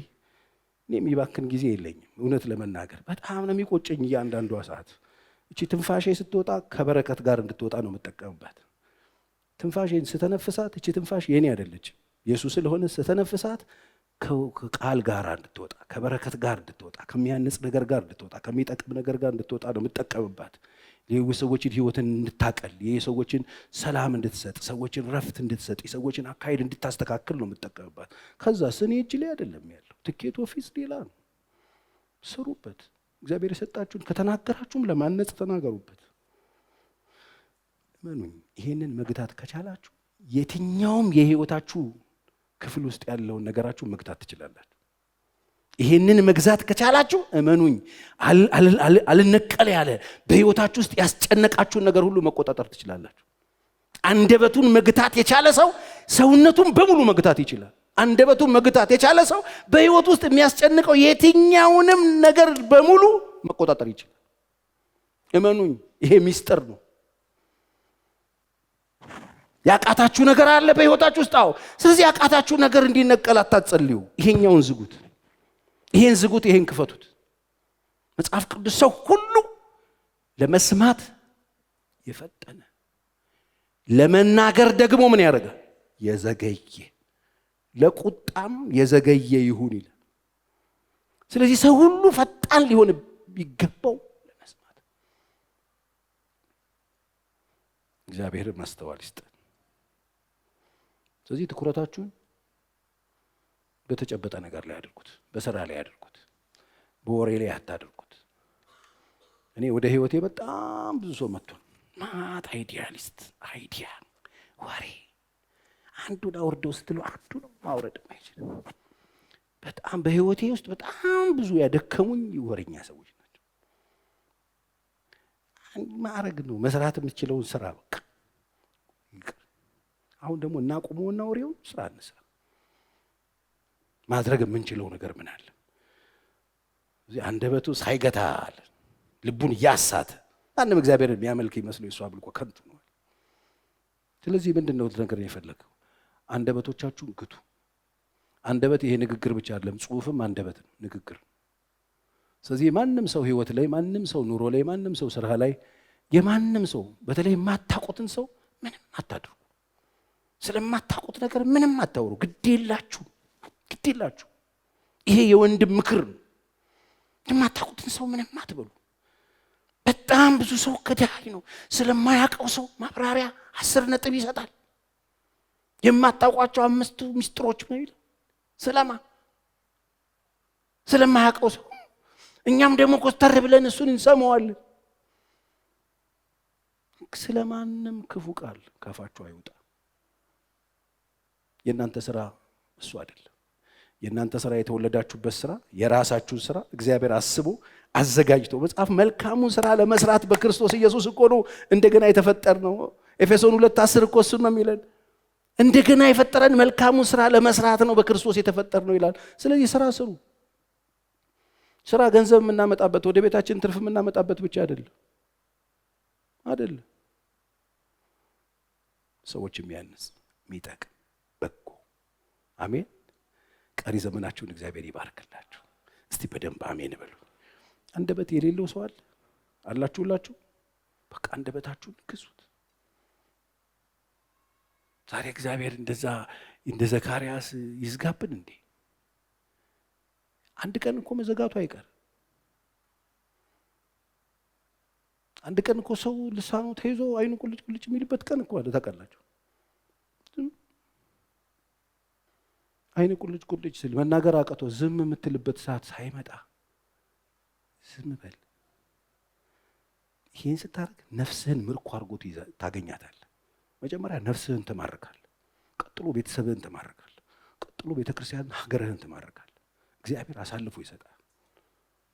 እኔ የሚባክን ጊዜ የለኝም እውነት ለመናገር። በጣም ነው የሚቆጨኝ እያንዳንዷ ሰዓት። እቺ ትንፋሼ ስትወጣ ከበረከት ጋር እንድትወጣ ነው የምጠቀምባት። ትንፋሼን ስተነፍሳት እቺ ትንፋሽ የኔ አይደለች ኢየሱስ ስለሆነ ስተነፍሳት ከቃል ጋር እንድትወጣ፣ ከበረከት ጋር እንድትወጣ፣ ከሚያንጽ ነገር ጋር እንድትወጣ፣ ከሚጠቅም ነገር ጋር እንድትወጣ ነው የምጠቀምባት። የሰዎችን ህይወትን እንድታቀል፣ የሰዎችን ሰላም እንድትሰጥ፣ ሰዎችን ረፍት እንድትሰጥ፣ የሰዎችን አካሄድ እንድታስተካክል ነው የምጠቀምባት። ከዛ ስኔ እጅ ላይ አይደለም ያለው፣ ትኬት ኦፊስ ሌላ ነው። ስሩበት። እግዚአብሔር የሰጣችሁን ከተናገራችሁም ለማነጽ ተናገሩበት። እመኑኝ ይሄንን መግታት ከቻላችሁ የትኛውም የህይወታችሁ ክፍል ውስጥ ያለውን ነገራችሁ መግታት ትችላላችሁ። ይሄንን መግዛት ከቻላችሁ እመኑኝ አልነቀል ያለ በህይወታችሁ ውስጥ ያስጨነቃችሁን ነገር ሁሉ መቆጣጠር ትችላላችሁ። አንደበቱን መግታት የቻለ ሰው ሰውነቱን በሙሉ መግታት ይችላል። አንደበቱን መግታት የቻለ ሰው በህይወት ውስጥ የሚያስጨንቀው የትኛውንም ነገር በሙሉ መቆጣጠር ይችላል። እመኑኝ ይሄ ሚስጥር ነው። ያቃታችሁ ነገር አለ በህይወታችሁ ውስጥ። ስለዚህ ያቃታችሁ ነገር እንዲነቀል አታጸልዩ። ይሄኛውን ዝጉት፣ ይሄን ዝጉት፣ ይሄን ክፈቱት። መጽሐፍ ቅዱስ ሰው ሁሉ ለመስማት የፈጠነ ለመናገር ደግሞ ምን ያደርጋል? የዘገየ፣ ለቁጣም የዘገየ ይሁን ይላል። ስለዚህ ሰው ሁሉ ፈጣን ሊሆን ቢገባው ለመስማት። እግዚአብሔር ማስተዋል ይስጠን። ስለዚህ ትኩረታችሁን በተጨበጠ ነገር ላይ አድርጉት፣ በስራ ላይ አድርጉት፣ በወሬ ላይ አታድርጉት። እኔ ወደ ህይወቴ በጣም ብዙ ሰው መጥቷል። ማት አይዲያሊስት አይዲያ ወሬ አንዱን አውርደው ስትለው አንዱን ማውረድ አይችልም። በጣም በህይወቴ ውስጥ በጣም ብዙ ያደከሙኝ ወሬኛ ሰዎች ናቸው። ማረግ ነው መስራት የምትችለውን ስራ በቃ አሁን ደግሞ እናቁመውና ወሬውን ስራ እንስራ። ማድረግ የምንችለው ነገር ምን አለ? እዚህ አንደበቱ ሳይገታ አለ ልቡን ያሳተ ማንም እግዚአብሔርን የሚያመልክ ይመስለው የሱ አምልኮ ከንቱ ነው። ስለዚህ ምንድነው ነገር የፈለገው? አንደበቶቻችሁን ግቱ። አንደበት ይሄ ንግግር ብቻ አይደለም፣ ጽሁፍም አንደበት ነው፣ ንግግር። ስለዚህ ማንም ሰው ህይወት ላይ፣ ማንም ሰው ኑሮ ላይ፣ ማንም ሰው ስራ ላይ፣ የማንም ሰው በተለይ የማታውቁትን ሰው ምንም አታድርጉ። ስለማታውቁት ነገር ምንም አታውሩ። ግዴላችሁ። ይሄ የወንድም ምክር ነው። የማታውቁትን ሰው ምንም አትበሉ። በጣም ብዙ ሰው ከዳይ ነው። ስለማያውቀው ሰው ማብራሪያ 10 ነጥብ ይሰጣል። የማታውቋቸው 5 ሚስጥሮች ነው ይላል። ስለማያውቀው ሰው። እኛም ደግሞ ኮስተር ብለን እሱን እንሰማዋለን። ስለማንም ክፉ ቃል ካፋችሁ አይውጣ። የእናንተ ስራ እሱ አይደለም። የእናንተ ስራ የተወለዳችሁበት ስራ፣ የራሳችሁን ስራ እግዚአብሔር አስቦ አዘጋጅቶ መጽሐፍ መልካሙን ስራ ለመስራት በክርስቶስ ኢየሱስ እኮ ነው እንደገና የተፈጠርነው። ኤፌሶን 2:10 እኮ እሱን ነው የሚለን። እንደገና የፈጠረን መልካሙን ስራ ለመስራት ነው በክርስቶስ የተፈጠርነው ይላል። ስለዚህ ስራ ስሩ። ስራ ገንዘብ የምናመጣበት ወደ ቤታችን ትርፍ የምናመጣበት ብቻ አይደለም። ሰዎች የሚያንጽ የሚጠቅም በጎ። አሜን። ቀሪ ዘመናችሁን እግዚአብሔር ይባርክላችሁ። እስቲ በደንብ አሜን በሉ። አንደበት የሌለው ሰው አለ አላችሁላችሁ? በቃ አንደበታችሁን ግዙት። ዛሬ እግዚአብሔር እንደ ዘካርያስ ይዝጋብን እንዴ? አንድ ቀን እኮ መዘጋቱ አይቀር። አንድ ቀን እኮ ሰው ልሳኑ ተይዞ አይኑ ቁልጭ የሚልበት ቀን እኮ አለ። ታውቃላችሁ? አይኑ ቁልጭ ሲል መናገር አቅቶ ዝም የምትልበት ሰዓት ሳይመጣ ዝም በል። ይህን ስታደርግ ነፍስህን ምርኮ አድርጎ ታገኛታለህ። መጀመሪያ ነፍስህን ትማርካለህ፣ ቀጥሎ ቤተሰብህን ትማርካለህ፣ ቀጥሎ ቤተክርስቲያን ሀገርህን ትማርካለህ። እግዚአብሔር አሳልፎ ይሰጣል።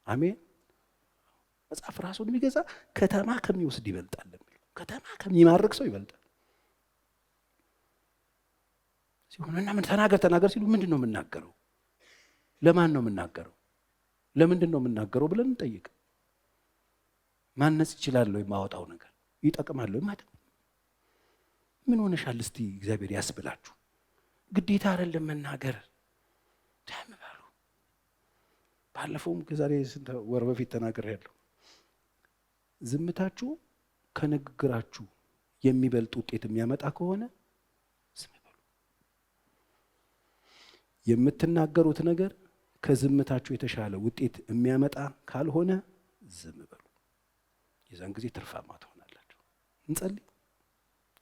አሜን። መጽሐፍ ራሱን የሚገዛ ከተማ ከሚወስድ ይበልጣል የሚለው፣ ከተማ ከሚማርክ ሰው ይበልጣል። ሲሆንና ምን ተናገር ሲሉ ምንድን ነው የምናገረው? ለማን ነው የምናገረው? ለምንድን ነው የምናገረው ብለን እንጠይቅ። ማነጽ ይችላል ወይ? ማወጣው ነገር ይጠቅማል ወይ? ማለት ምን ሆነሻል? እስቲ እግዚአብሔር ያስብላችሁ። ግዴታ አይደለም መናገር። ታምባሉ። ባለፈውም ከዛሬ ስንት ወር በፊት ተናግሬያለሁ። ዝምታችሁ ከንግግራችሁ የሚበልጥ ውጤት የሚያመጣ ከሆነ ዝም በሉ። የምትናገሩት ነገር ከዝምታችሁ የተሻለ ውጤት የሚያመጣ ካልሆነ ዝም በሉ። የዛን ጊዜ ትርፋማ ትሆናላችሁ። እንጸልይ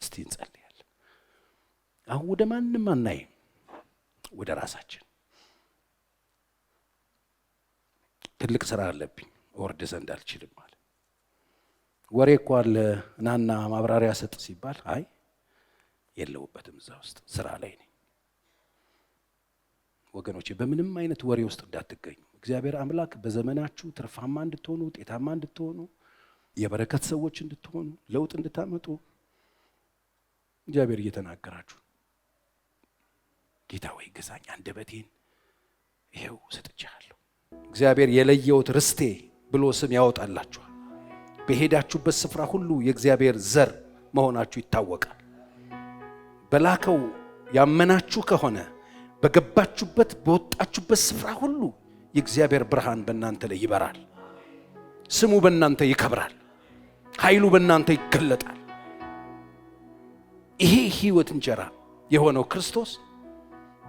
እስቲ እንጸልያለን። አሁን ወደ ማንም አናይም፣ ወደ ራሳችን። ትልቅ ስራ አለብኝ፣ ወርድ ዘንድ አልችልም ማለት ወሬ እኮ አለ ናና ማብራሪያ ሰጥ ሲባል አይ የለውበትም እዛ ውስጥ ስራ ላይ ነኝ። ወገኖቼ በምንም አይነት ወሬ ውስጥ እንዳትገኙ። እግዚአብሔር አምላክ በዘመናችሁ ትርፋማ እንድትሆኑ፣ ውጤታማ እንድትሆኑ፣ የበረከት ሰዎች እንድትሆኑ፣ ለውጥ እንድታመጡ እግዚአብሔር እየተናገራችሁ ጌታ ወይ ግዛኝ አንደበቴን ይሄው ሰጥቻለሁ። እግዚአብሔር የለየውት ርስቴ ብሎ ስም ያወጣላችኋል። በሄዳችሁበት ስፍራ ሁሉ የእግዚአብሔር ዘር መሆናችሁ ይታወቃል። በላከው ያመናችሁ ከሆነ በገባችሁበት በወጣችሁበት ስፍራ ሁሉ የእግዚአብሔር ብርሃን በእናንተ ላይ ይበራል። ስሙ በእናንተ ይከብራል። ኃይሉ በእናንተ ይገለጣል። ይሄ ሕይወት እንጀራ የሆነው ክርስቶስ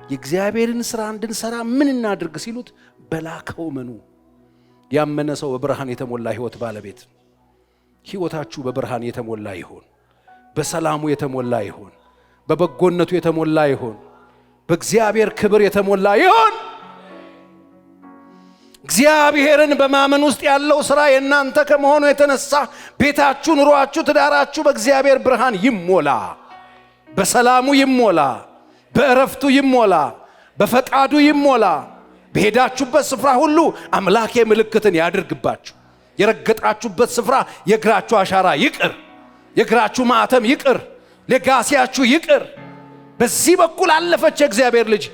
የእግዚአብሔርን ሥራ እንድንሰራ ምን እናድርግ ሲሉት በላከው መኑ። ያመነ ሰው በብርሃን የተሞላ ሕይወት ባለቤት። ሕይወታችሁ በብርሃን የተሞላ ይሁን። በሰላሙ የተሞላ ይሁን። በበጎነቱ የተሞላ ይሁን። በእግዚአብሔር ክብር የተሞላ ይሁን። እግዚአብሔርን በማመን ውስጥ ያለው ሥራ የእናንተ ከመሆኑ የተነሳ ቤታችሁ፣ ኑሯችሁ፣ ትዳራችሁ በእግዚአብሔር ብርሃን ይሞላ፣ በሰላሙ ይሞላ፣ በእረፍቱ ይሞላ፣ በፈቃዱ ይሞላ። በሄዳችሁበት ስፍራ ሁሉ አምላኬ ምልክትን ያድርግባችሁ። የረገጣችሁበት ስፍራ የእግራችሁ አሻራ ይቅር፣ የእግራችሁ ማዕተም ይቅር፣ ሌጋሲያችሁ ይቅር። በዚህ በኩል አለፈች የእግዚአብሔር ልጅ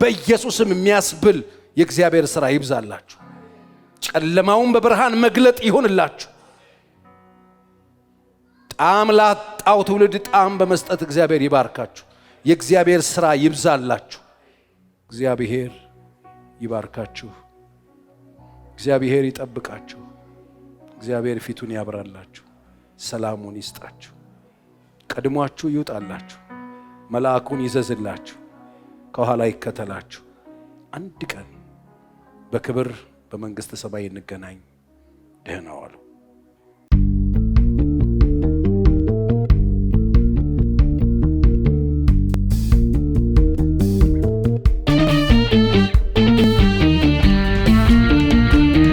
በኢየሱስም የሚያስብል የእግዚአብሔር ሥራ ይብዛላችሁ። ጨለማውን በብርሃን መግለጥ ይሆንላችሁ። ጣም ላጣው ትውልድ ጣም በመስጠት እግዚአብሔር ይባርካችሁ። የእግዚአብሔር ሥራ ይብዛላችሁ። እግዚአብሔር ይባርካችሁ። እግዚአብሔር ይጠብቃችሁ። እግዚአብሔር ፊቱን ያብራላችሁ፣ ሰላሙን ይስጣችሁ፣ ቀድሟችሁ ይውጣላችሁ፣ መልአኩን ይዘዝላችሁ፣ ከኋላ ይከተላችሁ። አንድ ቀን በክብር በመንግሥተ ሰማይ እንገናኝ። ደህና ዋሉ።